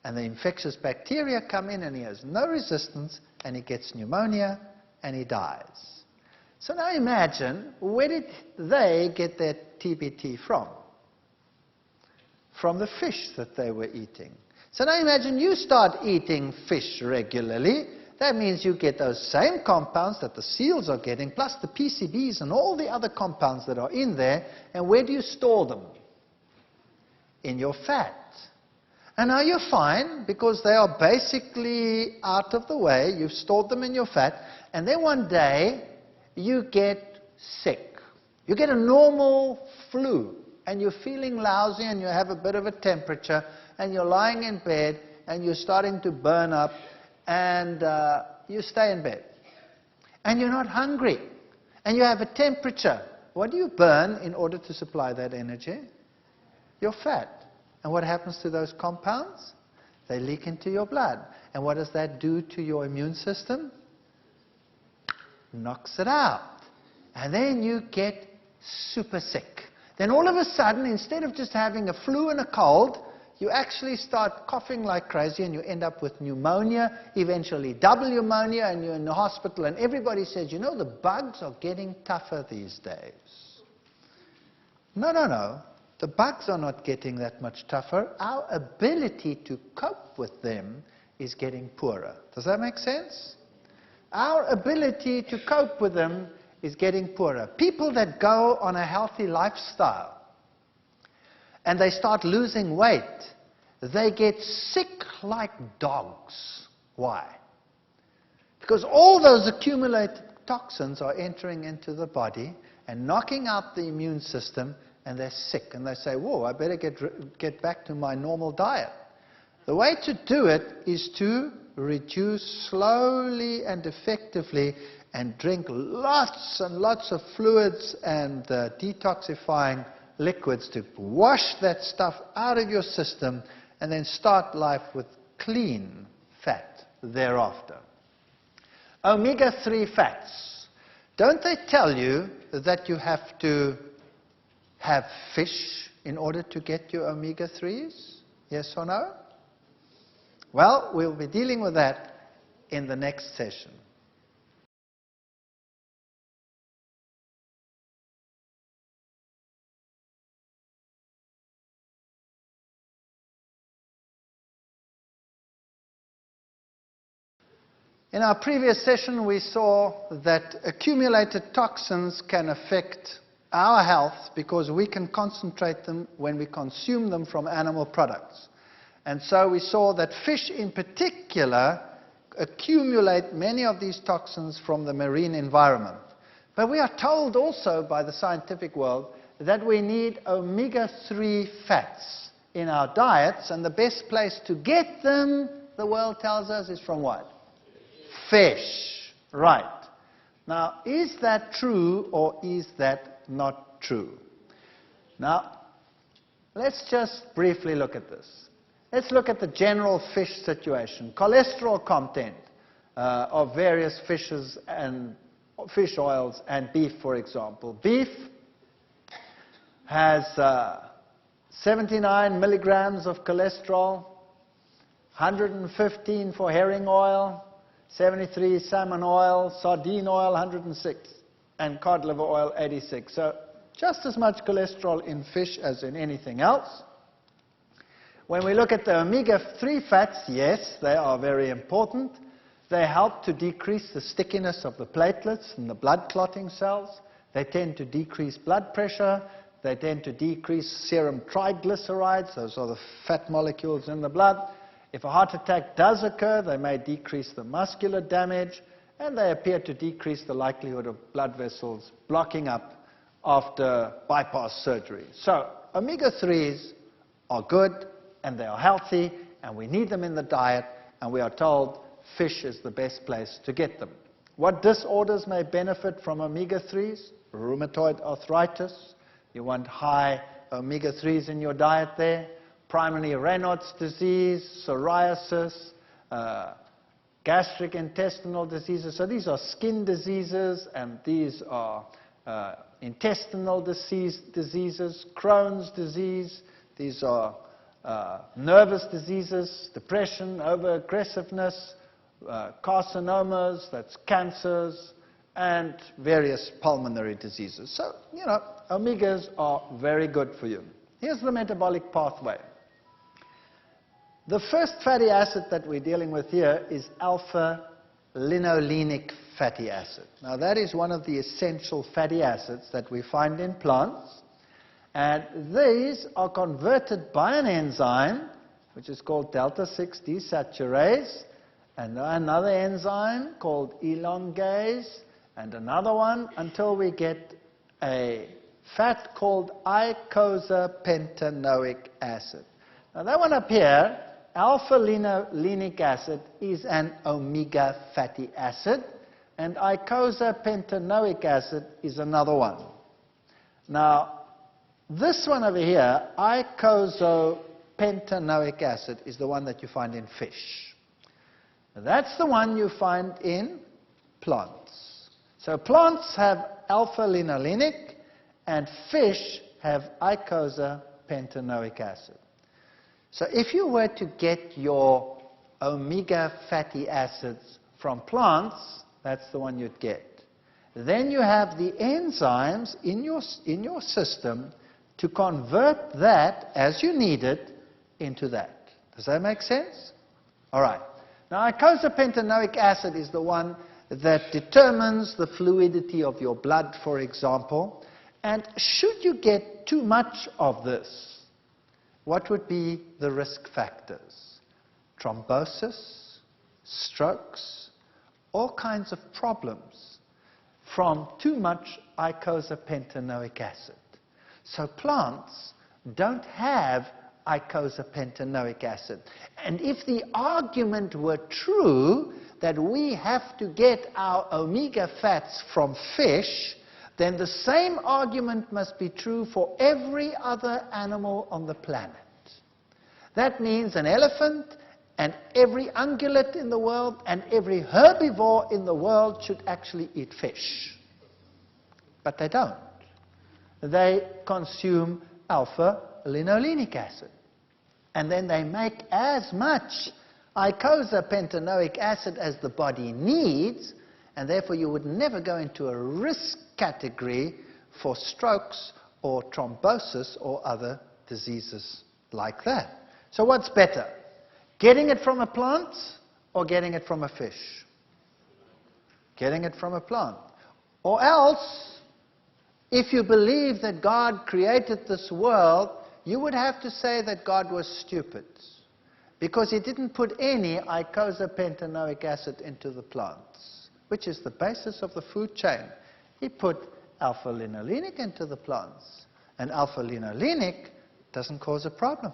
And the infectious bacteria come in, and he has no resistance, and he gets pneumonia, and he dies. So now imagine, where did they get their TBT from? From the fish that they were eating. So now imagine you start eating fish regularly. That means you get those same compounds that the seals are getting, plus the PCBs and all the other compounds that are in there. And where do you store them? In your fat. And now you're fine, because they are basically out of the way. You've stored them in your fat. And then one day, you get sick. You get a normal flu, and you're feeling lousy, and you have a bit of a temperature, and you're lying in bed, and you're starting to burn up, and you stay in bed. And you're not hungry, and you have a temperature. What do you burn in order to supply that energy? Your fat. And what happens to those compounds? They leak into your blood. And what does that do to your immune system? Knocks it out. And then you get super sick. Then all of a sudden, instead of just having a flu and a cold, you actually start coughing like crazy, and you end up with pneumonia, eventually double pneumonia, and you're in the hospital, and everybody says, you know, the bugs are getting tougher these days. No, no, no. The bugs are not getting that much tougher. Our ability to cope with them is getting poorer. Does that make sense? Our ability to cope with them is getting poorer. People that go on a healthy lifestyle and they start losing weight, they get sick like dogs. Why? Because all those accumulated toxins are entering into the body and knocking out the immune system, and they're sick. And they say, whoa, I better get back to my normal diet. The way to do it is to reduce slowly and effectively and drink lots and lots of fluids and detoxifying liquids to wash that stuff out of your system, and then start life with clean fat thereafter. Omega-3 fats. Don't they tell you that you have to have fish in order to get your omega-3s? Yes or no? Well, we'll be dealing with that in the next session. In our previous session, we saw that accumulated toxins can affect our health because we can concentrate them when we consume them from animal products. And so we saw that fish in particular accumulate many of these toxins from the marine environment. But we are told also by the scientific world that we need omega-3 fats in our diets, and the best place to get them, the world tells us, is from what? Fish. Right. Now, is that true or is that not true? Now, let's just briefly look at this. Let's look at the general fish situation. Cholesterol content of various fishes and fish oils and beef, for example. Beef has 79 milligrams of cholesterol, 115 for herring oil, 73 salmon oil, sardine oil 106, and cod liver oil 86. So just as much cholesterol in fish as in anything else. When we look at the omega-3 fats, yes, they are very important. They help to decrease the stickiness of the platelets and the blood clotting cells. They tend to decrease blood pressure. They tend to decrease serum triglycerides. Those are the fat molecules in the blood. If a heart attack does occur, they may decrease the muscular damage, and they appear to decrease the likelihood of blood vessels blocking up after bypass surgery. So omega-3s are good, and they are healthy, and we need them in the diet, and we are told fish is the best place to get them. What disorders may benefit from omega-3s? Rheumatoid arthritis. You want high omega-3s in your diet there. Primary Raynaud's disease, psoriasis, gastric intestinal diseases. So these are skin diseases, and these are intestinal diseases, Crohn's disease. These are nervous diseases, depression, over-aggressiveness, carcinomas, that's cancers, and various pulmonary diseases. So, you know, omegas are very good for you. Here's the metabolic pathway. The first fatty acid that we're dealing with here is alpha-linolenic fatty acid. Now, that is one of the essential fatty acids that we find in plants. And these are converted by an enzyme, which is called delta-6 desaturase, and another enzyme called elongase, and another one, until we get a fat called eicosapentaenoic acid. Now, that one up here, alpha-linolenic acid, is an omega fatty acid, and eicosapentaenoic acid is another one. Now, this one over here, eicosapentaenoic acid, is the one that you find in fish. That's the one you find in plants. So plants have alpha-linolenic, and fish have eicosapentaenoic acid. So if you were to get your omega fatty acids from plants, that's the one you'd get. Then you have the enzymes in your system to convert that, as you need it, into that. Does that make sense? All right. Now, eicosapentaenoic acid is the one that determines the fluidity of your blood, for example. And should you get too much of this, what would be the risk factors? Thrombosis, strokes, all kinds of problems from too much icosapentaenoic acid. So plants don't have icosapentaenoic acid. And if the argument were true that we have to get our omega fats from fish, then the same argument must be true for every other animal on the planet. That means an elephant and every ungulate in the world and every herbivore in the world should actually eat fish. But they don't. They consume alpha-linolenic acid. And then they make as much icosapentaenoic acid as the body needs, and therefore you would never go into a risk category for strokes or thrombosis or other diseases like that. So what's better? Getting it from a plant or getting it from a fish? Getting it from a plant. Or else, if you believe that God created this world, you would have to say that God was stupid, because he didn't put any icosapentaenoic acid into the plants, which is the basis of the food chain. He put alpha-linolenic into the plants, and alpha-linolenic doesn't cause a problem.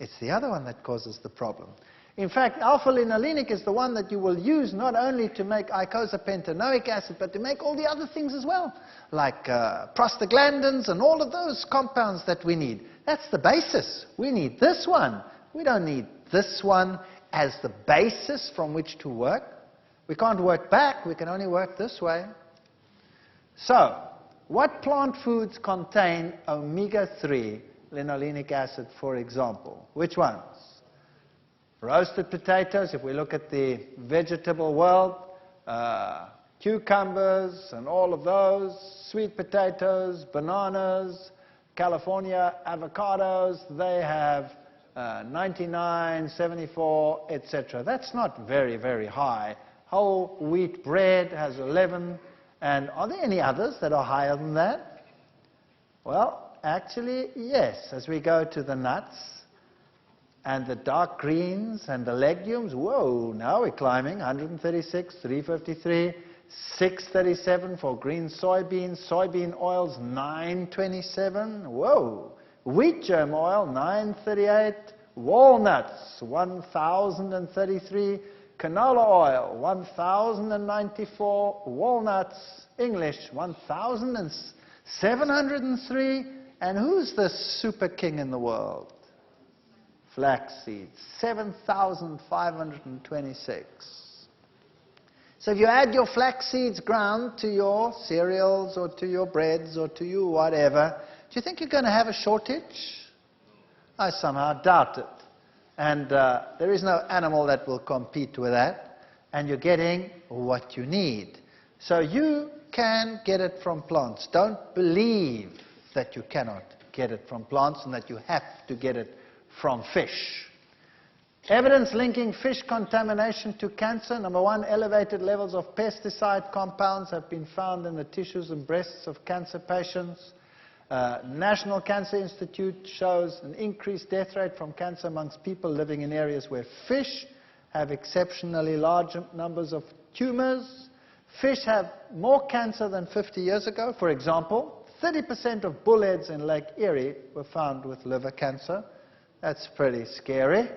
It's the other one that causes the problem. In fact, alpha-linolenic is the one that you will use not only to make icosapentaenoic acid, but to make all the other things as well, like prostaglandins and all of those compounds that we need. That's the basis. We need this one. We don't need this one as the basis from which to work. We can't work back. We can only work this way. So, what plant foods contain omega-3 linolenic acid, for example? Which ones? Roasted potatoes, if we look at the vegetable world, cucumbers and all of those, sweet potatoes, bananas, California avocados, they have 99, 74, etc. That's not very, very high. Whole wheat bread has 11. And are there any others that are higher than that? Well, actually, yes. As we go to the nuts and the dark greens and the legumes, whoa, now we're climbing. 136, 353, 637 for green soybeans. Soybean oils, 927. Whoa. Wheat germ oil, 938. Walnuts, 1,033. Canola oil, 1,094. Walnuts, English, 1,703. And who's the super king in the world? Flax seeds, 7,526. So if you add your flax seeds ground to your cereals or to your breads or to your whatever, do you think you're going to have a shortage? I somehow doubt it. And there is no animal that will compete with that. And you're getting what you need. So you can get it from plants. Don't believe that you cannot get it from plants and that you have to get it from fish. Evidence linking fish contamination to cancer. Number one, elevated levels of pesticide compounds have been found in the tissues and breasts of cancer patients. National Cancer Institute shows an increased death rate from cancer amongst people living in areas where fish have exceptionally large numbers of tumors. Fish have more cancer than 50 years ago. For example, 30% of bullheads in Lake Erie were found with liver cancer. That's pretty scary.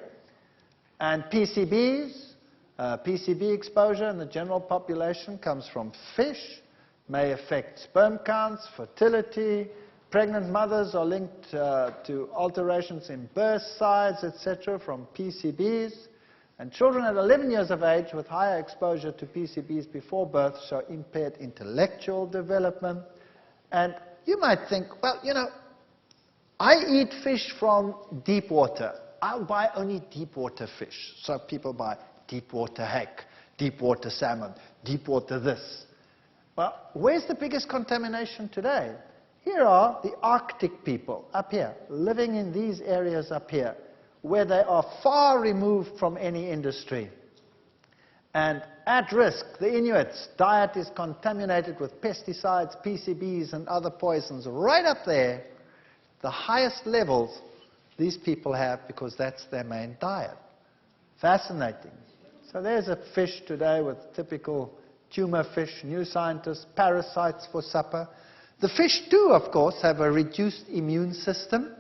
And PCBs, PCB exposure in the general population comes from fish, may affect sperm counts, fertility. Pregnant mothers are linked to alterations in birth size, etc., from PCBs. And children at 11 years of age with higher exposure to PCBs before birth show impaired intellectual development. And you might think, well, you know, I eat fish from deep water. I'll buy only deep water fish. So people buy deep water hake, deep water salmon, deep water this. Well, where's the biggest contamination today? Here are the Arctic people up here, living in these areas up here, where they are far removed from any industry. And at risk, the Inuits' diet is contaminated with pesticides, PCBs, and other poisons right up there, the highest levels these people have because that's their main diet. Fascinating. So there's a fish today with typical tumor fish, new scientists, parasites for supper. The fish too, of course, have a reduced immune system,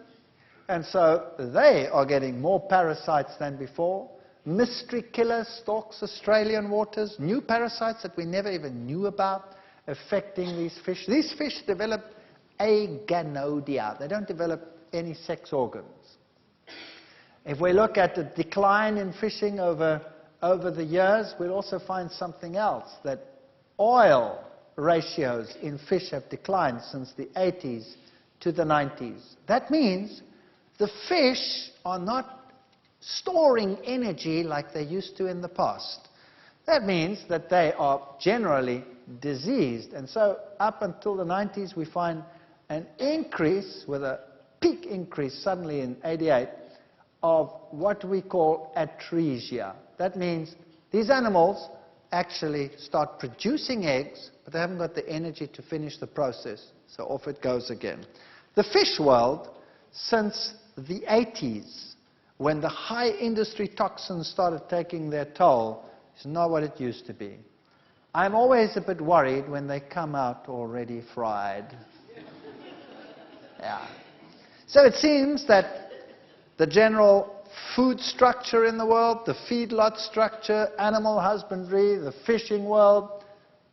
and so they are getting more parasites than before. Mystery killer stalks Australian waters, new parasites that we never even knew about affecting these fish. These fish develop aganodia. They don't develop any sex organs. If we look at the decline in fishing over the years, we'll also find something else, that oil ratios in fish have declined since the 80s to the 90s. That means the fish are not storing energy like they used to in the past. That means that they are generally diseased. And so up until the 90s, we find an increase, with a peak increase suddenly in 88, of what we call atresia. That means these animals actually start producing eggs, but they haven't got the energy to finish the process, so off it goes again. The fish world, since the 80s, when the high industry toxins started taking their toll, is not what it used to be. I'm always a bit worried when they come out already fried. Yeah. So it seems that the general food structure in the world, the feedlot structure, animal husbandry, the fishing world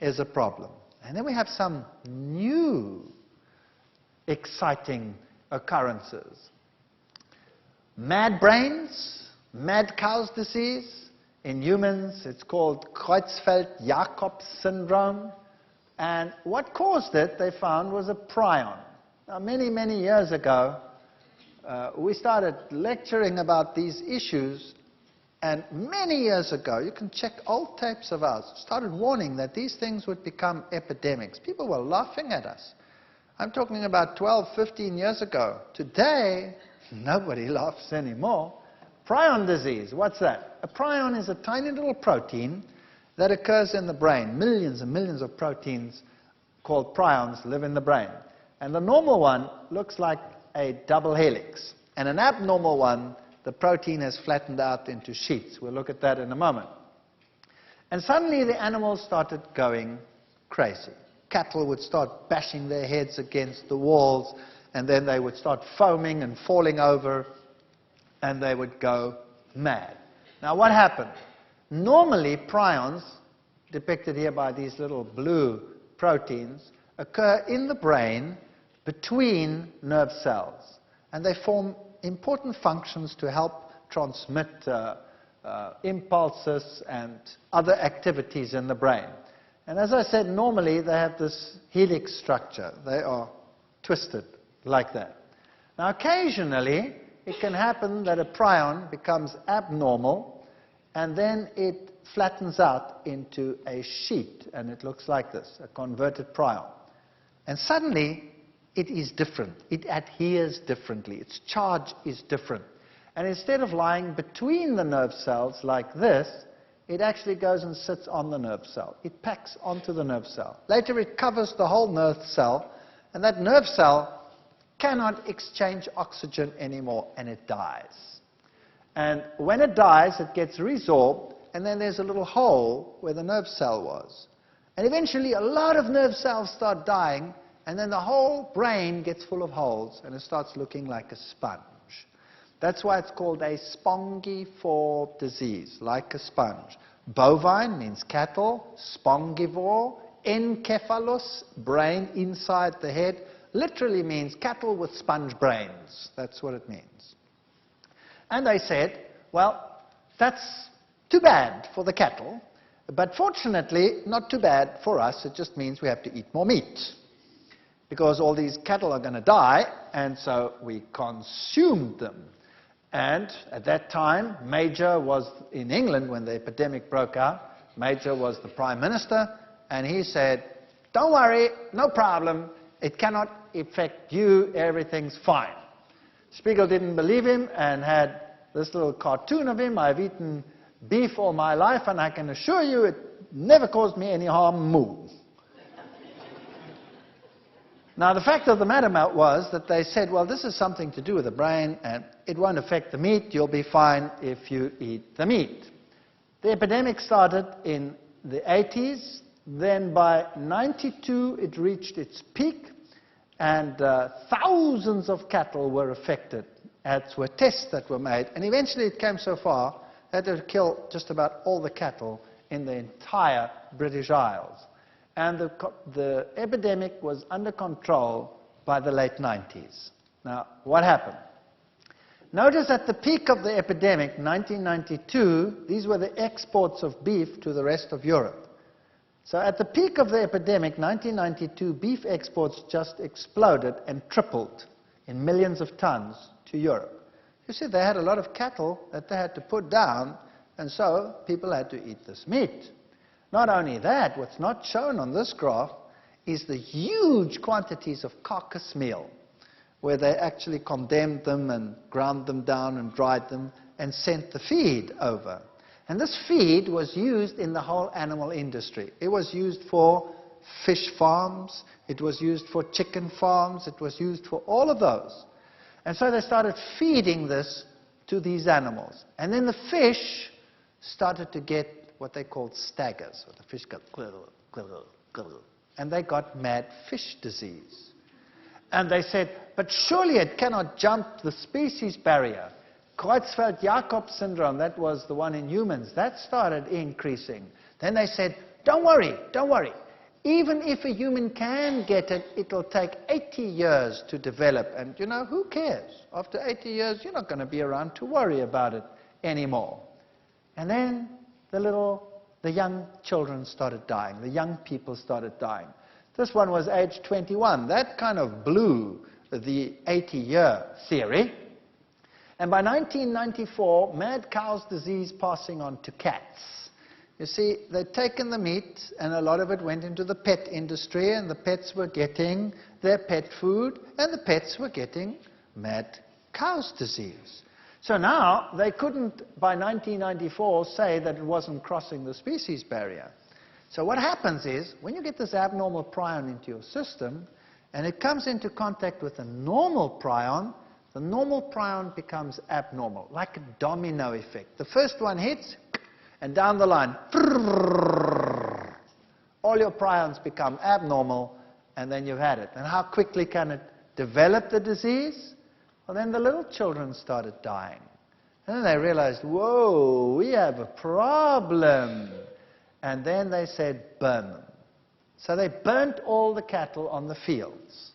is a problem. And then we have some new exciting occurrences. Mad brains, mad cow's disease. In humans, it's called Creutzfeldt-Jakob syndrome. And what caused it, they found, was a prion. Now, many, many years ago, we started lecturing about these issues, and many years ago, you can check old tapes of ours, started warning that these things would become epidemics. People were laughing at us. I'm talking about 12, 15 years ago. Today, nobody laughs anymore. Prion disease, what's that? A prion is a tiny little protein that occurs in the brain. Millions and millions of proteins called prions live in the brain. And the normal one looks like a double helix. And an abnormal one, the protein has flattened out into sheets. We'll look at that in a moment. And suddenly the animals started going crazy. Cattle would start bashing their heads against the walls, and then they would start foaming and falling over, and they would go mad. Now what happened? Normally prions, depicted here by these little blue proteins, occur in the brain between nerve cells, and they form important functions to help transmit impulses and other activities in the brain. And as I said, normally they have this helix structure. They are twisted like that. Now occasionally it can happen that a prion becomes abnormal, and then it flattens out into a sheet, and it looks like this, a converted prion. And suddenly it is different. It adheres differently. Its charge is different. And instead of lying between the nerve cells like this, it actually goes and sits on the nerve cell. It packs onto the nerve cell. Later it covers the whole nerve cell, and that nerve cell cannot exchange oxygen anymore, and it dies. And when it dies, it gets resorbed, and then there's a little hole where the nerve cell was. And eventually a lot of nerve cells start dying, and then the whole brain gets full of holes, and it starts looking like a sponge. That's why it's called a spongiform disease, like a sponge. Bovine means cattle, spongivore, encephalus, brain inside the head, literally means cattle with sponge brains. That's what it means. And they said, well, that's too bad for the cattle, but fortunately not too bad for us. It just means we have to eat more meat, because all these cattle are going to die, and so we consumed them. And at that time, Major was in England when the epidemic broke out. Major was the Prime Minister, and he said, don't worry, no problem, it cannot affect you, everything's fine. Spiegel didn't believe him and had this little cartoon of him, I've eaten beef all my life, and I can assure you it never caused me any harm, moo. Now, the fact of the matter was that they said, well, this is something to do with the brain, and it won't affect the meat. You'll be fine if you eat the meat. The epidemic started in the 80s. Then by 92, it reached its peak, and thousands of cattle were affected, as were tests that were made. And eventually it came so far that it killed just about all the cattle in the entire British Isles. And the epidemic was under control by the late 90s. Now, what happened? Notice at the peak of the epidemic, 1992, these were the exports of beef to the rest of Europe. So at the peak of the epidemic, 1992, beef exports just exploded and tripled in millions of tons to Europe. You see, they had a lot of cattle that they had to put down, and so people had to eat this meat. Not only that, what's not shown on this graph is the huge quantities of carcass meal, where they actually condemned them and ground them down and dried them and sent the feed over. And this feed was used in the whole animal industry. It was used for fish farms, it was used for chicken farms, it was used for all of those. And so they started feeding this to these animals. And then the fish started to get what they called staggers, where the fish got and they got mad fish disease. And they said, but surely it cannot jump the species barrier. Creutzfeldt-Jakob syndrome, that was the one in humans, that started increasing. Then they said, don't worry, don't worry. Even if a human can get it, it'll take 80 years to develop. And you know, who cares? After 80 years, you're not going to be around to worry about it anymore. And then the young children started dying. The young people started dying. This one was age 21. That kind of blew the 80-year theory. And by 1994, mad cow's disease passing on to cats. You see, they'd taken the meat, and a lot of it went into the pet industry, and the pets were getting their pet food, and the pets were getting mad cow's disease. So now, they couldn't, by 1994, say that it wasn't crossing the species barrier. So what happens is, when you get this abnormal prion into your system, and it comes into contact with a normal prion, the normal prion becomes abnormal, like a domino effect. The first one hits, and down the line, all your prions become abnormal, and then you've had it. And how quickly can it develop the disease? Well, then the little children started dying. And then they realized, whoa, we have a problem. And then they said, burn them. So they burnt all the cattle on the fields.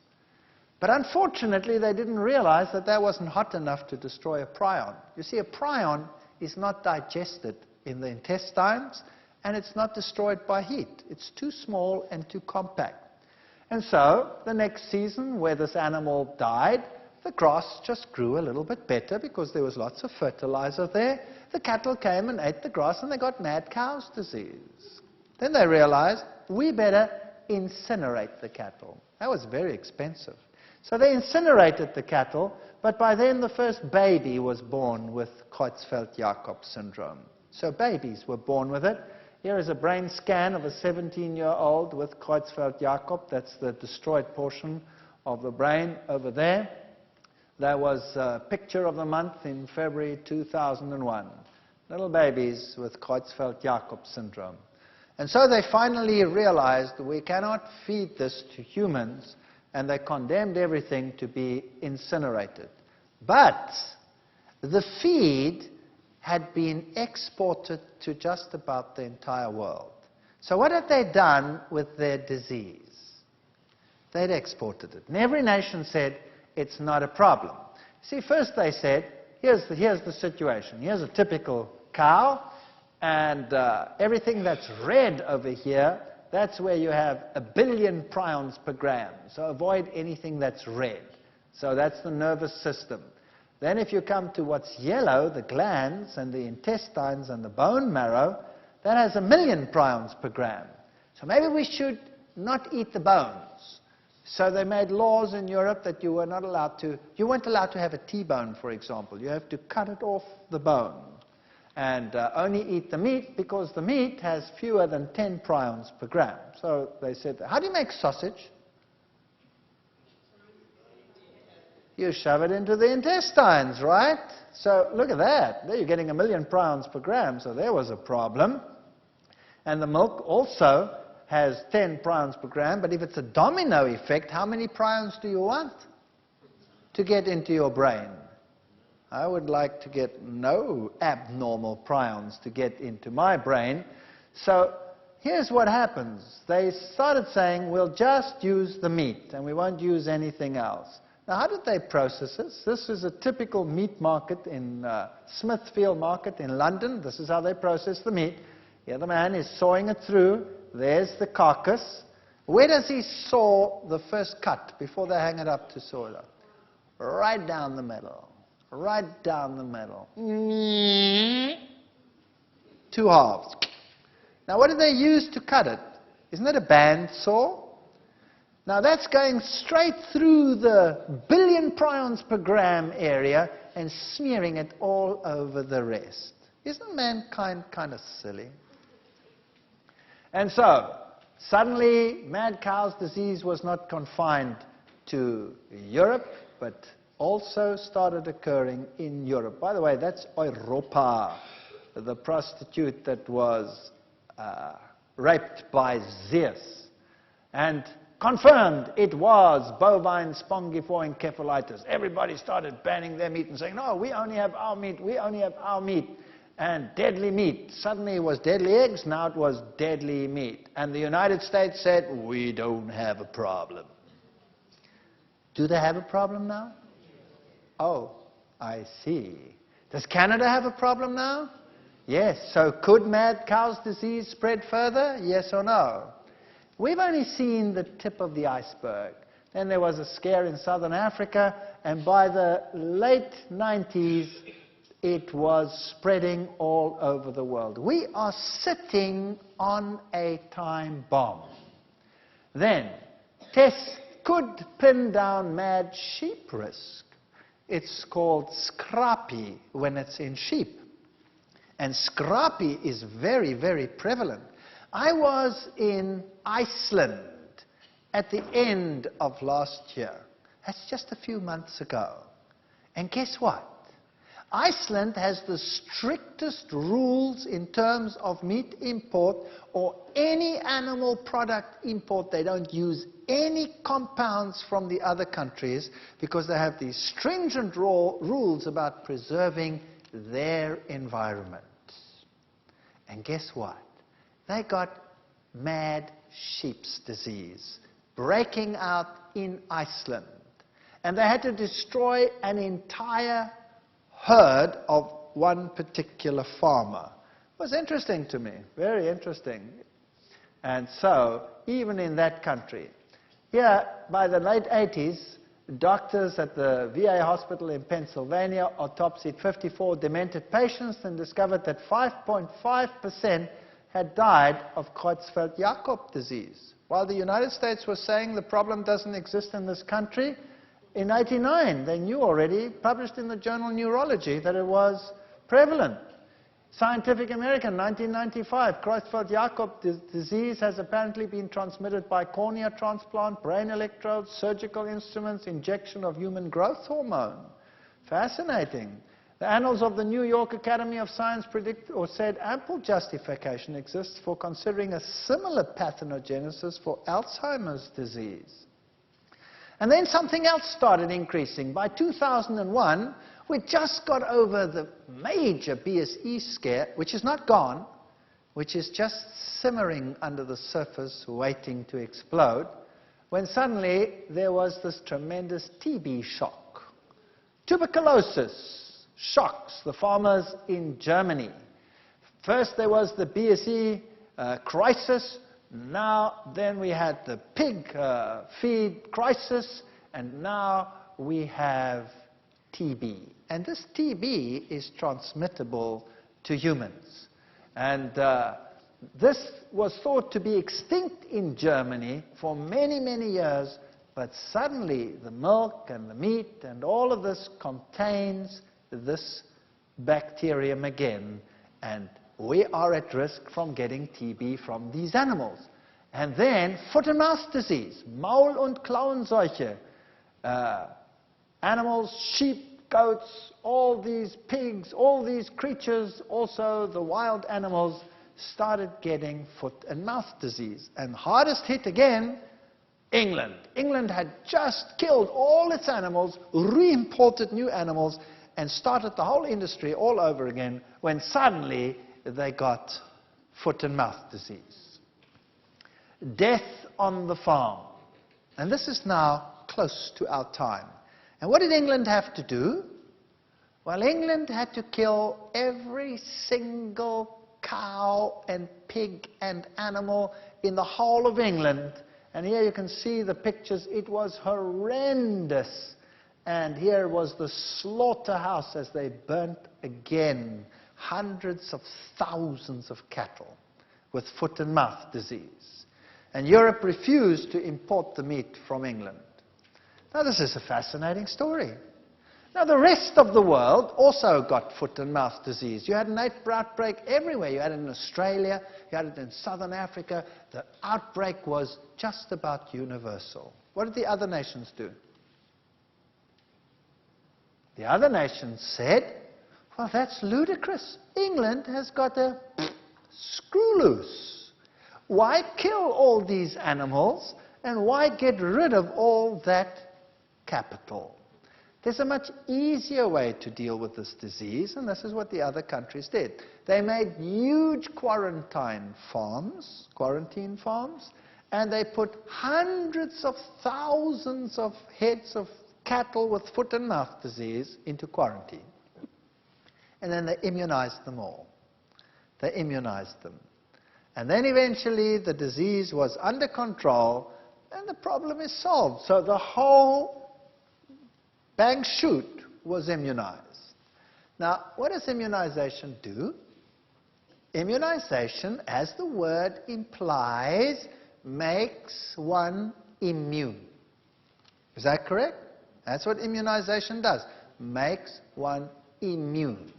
But unfortunately, they didn't realize that that wasn't hot enough to destroy a prion. You see, a prion is not digested in the intestines, and it's not destroyed by heat. It's too small and too compact. And so, the next season, where this animal died, the grass just grew a little bit better because there was lots of fertilizer there. The cattle came and ate the grass, and they got mad cow's disease. Then they realized, we better incinerate the cattle. That was very expensive. So they incinerated the cattle, but by then the first baby was born with Creutzfeldt-Jakob syndrome. So babies were born with it. Here is a brain scan of a 17-year-old with Creutzfeldt-Jakob. That's the destroyed portion of the brain over there. That was a picture of the month in February 2001. Little babies with Creutzfeldt-Jakob syndrome. And so they finally realized we cannot feed this to humans, and they condemned everything to be incinerated. But the feed had been exported to just about the entire world. So what had they done with their disease? They'd exported it. And every nation said, it's not a problem. See, first they said, here's the situation. Here's a typical cow, and everything that's red over here, that's where you have 1 billion prions per gram. So avoid anything that's red. So that's the nervous system. Then if you come to what's yellow, the glands and the intestines and the bone marrow, that has 1 million prions per gram. So maybe we should not eat the bones. So they made laws in Europe that you weren't allowed to have a T-bone, for example. You have to cut it off the bone and only eat the meat, because the meat has fewer than 10 prions per gram. So they said, how do you make sausage? You shove it into the intestines, right? So look at that. There you're getting 1 million prions per gram, so there was a problem. And the milk also has 10 prions per gram, but if it's a domino effect, how many prions do you want to get into your brain? I would like to get no abnormal prions to get into my brain. So here's what happens. They started saying, we'll just use the meat and we won't use anything else. Now, how did they process this? This is a typical meat market in Smithfield Market in London. This is how they process the meat. Here the man is sawing it through. There's the carcass. Where does he saw the first cut before they hang it up to saw it up? Right down the middle. Right down the middle. 2 halves. Now, what do they use to cut it? Isn't it a band saw? Now, that's going straight through the 1 billion prions per gram area and smearing it all over the rest. Isn't mankind kind of silly? And so, suddenly, mad cow's disease was not confined to Europe, but also started occurring in Europe. By the way, that's Europa, the prostitute that was raped by Zeus. And confirmed it was bovine spongiform encephalitis. Everybody started banning their meat and saying, no, we only have our meat, we only have our meat. And deadly meat. Suddenly it was deadly eggs, now it was deadly meat. And the United States said, we don't have a problem. Do they have a problem now? Oh, I see. Does Canada have a problem now? Yes. So could mad cow's disease spread further? Yes or no? We've only seen the tip of the iceberg. Then there was a scare in southern Africa, and by the late 90s, it was spreading all over the world. We are sitting on a time bomb. Then, tests could pin down mad sheep risk. It's called scrapie when it's in sheep. And scrapie is very, very prevalent. I was in Iceland at the end of last year. That's just a few months ago. And guess what? Iceland has the strictest rules in terms of meat import or any animal product import. They don't use any compounds from the other countries because they have these stringent rules about preserving their environment. And guess what? They got mad sheep's disease breaking out in Iceland. And they had to destroy an entire herd of one particular farmer. It was interesting to me, very interesting. And so, even in that country, here by the late 80s, doctors at the VA hospital in Pennsylvania autopsied 54 demented patients and discovered that 5.5% had died of Creutzfeldt-Jakob disease. While the United States was saying the problem doesn't exist in this country, in 1989, they knew already, published in the journal Neurology, that it was prevalent. Scientific American, 1995, Creutzfeldt-Jakob disease has apparently been transmitted by cornea transplant, brain electrodes, surgical instruments, injection of human growth hormone. Fascinating. The Annals of the New York Academy of Science predict or said ample justification exists for considering a similar pathogenesis for Alzheimer's disease. And then something else started increasing. By 2001, we just got over the major BSE scare, which is not gone, which is just simmering under the surface, waiting to explode, when suddenly there was this tremendous TB shock. Tuberculosis shocks the farmers in Germany. First there was the BSE crisis. Then we had the pig feed crisis, and now we have TB. And this TB is transmittable to humans. And this was thought to be extinct in Germany for many, many years, but suddenly the milk and the meat and all of this contains this bacterium again, and we are at risk from getting TB from these animals. And then foot and mouth disease, Maul- und Klauenseuche, animals, sheep, goats, all these pigs, all these creatures, also the wild animals, started getting foot and mouth disease. And hardest hit again, England. England had just killed all its animals, re-imported new animals, and started the whole industry all over again when suddenly they got foot and mouth disease. Death on the farm. And this is now close to our time. And what did England have to do? Well, England had to kill every single cow and pig and animal in the whole of England. And here you can see the pictures. It was horrendous. And here was the slaughterhouse as they burnt again hundreds of thousands of cattle with foot and mouth disease. And Europe refused to import the meat from England. Now, this is a fascinating story. Now, the rest of the world also got foot and mouth disease. You had an outbreak everywhere. You had it in Australia, you had it in Southern Africa. The outbreak was just about universal. What did the other nations do? The other nations said, well, that's ludicrous. England has got a screw loose. Why kill all these animals and why get rid of all that capital? There's a much easier way to deal with this disease, and this is what the other countries did. They made huge quarantine farms, and they put hundreds of thousands of heads of cattle with foot and mouth disease into quarantine. And then they immunized them all. They immunized them. And then eventually the disease was under control, and the problem is solved. So the whole bang shoot was immunized. Now, what does immunization do? Immunization, as the word implies, makes one immune. Is that correct? That's what immunization does. Makes one immune.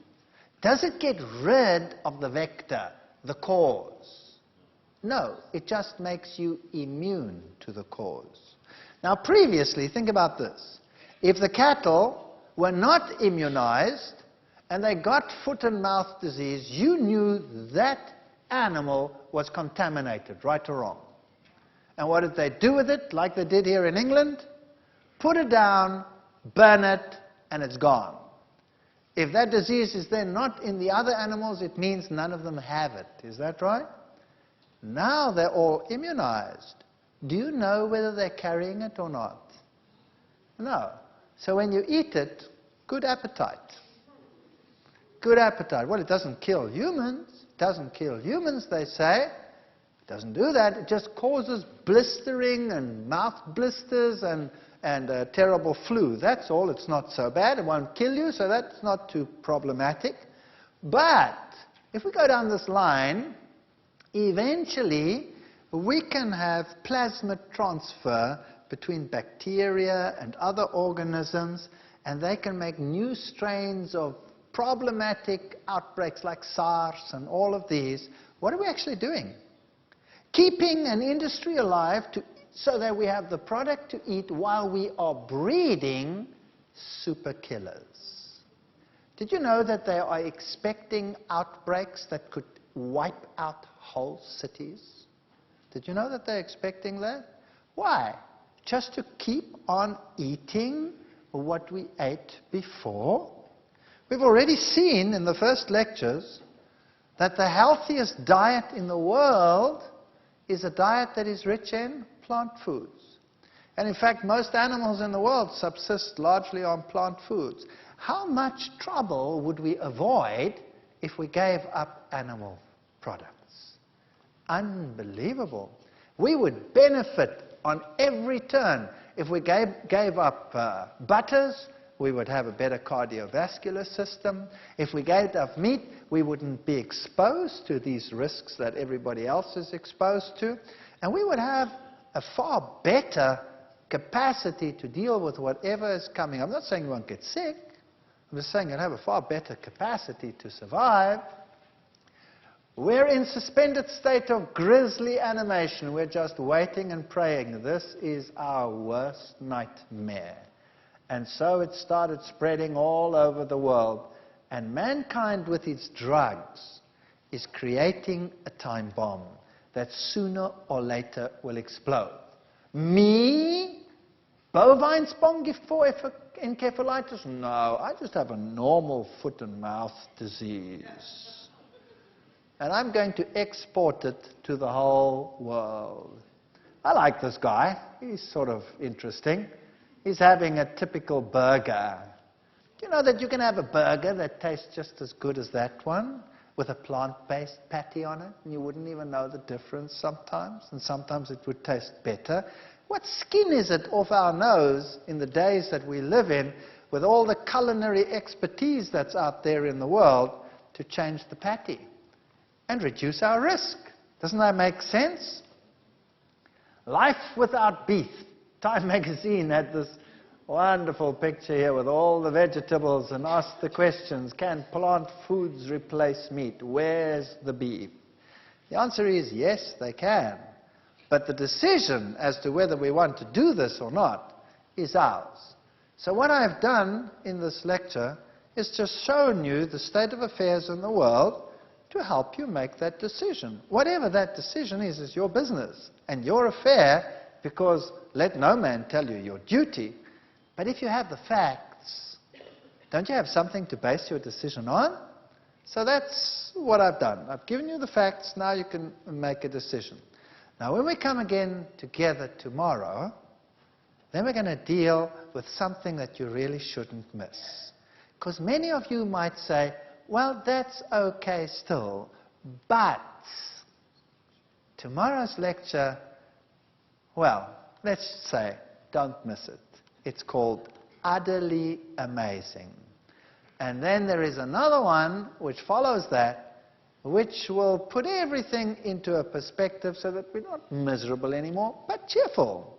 Does it get rid of the vector, the cause? No, it just makes you immune to the cause. Now, previously, think about this. If the cattle were not immunized and they got foot and mouth disease, you knew that animal was contaminated, right or wrong. And what did they do with it, like they did here in England? Put it down, burn it, and it's gone. If that disease is then not in the other animals, it means none of them have it. Is that right? Now they're all immunized. Do you know whether they're carrying it or not? No. So when you eat it, good appetite. Good appetite. Well, it doesn't kill humans. It doesn't kill humans, they say. It doesn't do that. It just causes blistering and mouth blisters and a terrible flu. That's all. It's not so bad. It won't kill you, so that's not too problematic. But if we go down this line, eventually we can have plasmid transfer between bacteria and other organisms, and they can make new strains of problematic outbreaks like SARS and all of these. What are we actually doing? Keeping an industry alive so that we have the product to eat while we are breeding super killers. Did you know that they are expecting outbreaks that could wipe out whole cities? Did you know that they're expecting that? Why? Just to keep on eating what we ate before? We've already seen in the first lectures that the healthiest diet in the world is a diet that is rich in plant foods. And in fact, most animals in the world subsist largely on plant foods. How much trouble would we avoid if we gave up animal products? Unbelievable. We would benefit on every turn. If we gave up butters, we would have a better cardiovascular system. If we gave up meat, we wouldn't be exposed to these risks that everybody else is exposed to. And we would have a far better capacity to deal with whatever is coming. I'm not saying we won't get sick. I'm just saying you'll have a far better capacity to survive. We're in suspended state of grisly animation. We're just waiting and praying. This is our worst nightmare. And so it started spreading all over the world. And mankind, with its drugs, is creating a time bomb that sooner or later will explode. Me? Bovine spongiencephalitis? No, I just have a normal foot and mouth disease. And I'm going to export it to the whole world. I like this guy. He's sort of interesting. He's having a typical burger. Do you know that you can have a burger that tastes just as good as that one, with a plant-based patty on it, and you wouldn't even know the difference sometimes, and sometimes it would taste better? What skin is it off our nose in the days that we live in, with all the culinary expertise that's out there in the world, to change the patty and reduce our risk? Doesn't that make sense? Life without Veith. Time magazine had this wonderful picture here with all the vegetables and asked the questions, can plant foods replace meat? Where's the beef? The answer is yes, they can. But the decision as to whether we want to do this or not is ours. So what I've done in this lecture is just shown you the state of affairs in the world to help you make that decision. Whatever that decision is your business and your affair, because let no man tell you your duty. But if you have the facts, don't you have something to base your decision on? So that's what I've done. I've given you the facts, now you can make a decision. Now when we come again together tomorrow, then we're going to deal with something that you really shouldn't miss. Because many of you might say, well, that's okay still, but tomorrow's lecture, well, let's say, don't miss it. It's called Utterly Amazing. And then there is another one which follows that, which will put everything into a perspective so that we're not miserable anymore, but cheerful.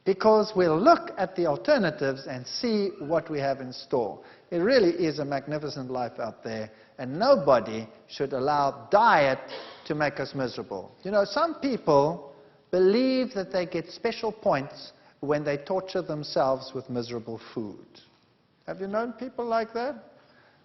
Because we'll look at the alternatives and see what we have in store. It really is a magnificent life out there, and nobody should allow diet to make us miserable. You know, some people believe that they get special points when they torture themselves with miserable food. Have you known people like that?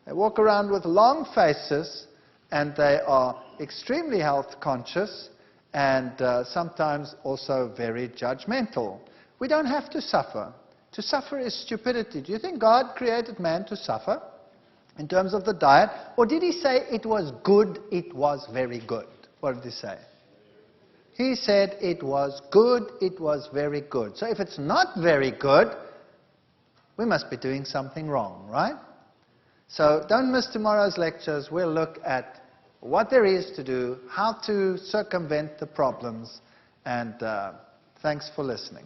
They walk around with long faces, and they are extremely health conscious, and sometimes also very judgmental. We don't have to suffer. To suffer is stupidity. Do you think God created man to suffer in terms of the diet? Or did he say it was good, it was very good? What did he say? He said it was good, it was very good. So if it's not very good, we must be doing something wrong, right? So don't miss tomorrow's lectures. We'll look at what there is to do, how to circumvent the problems, and thanks for listening.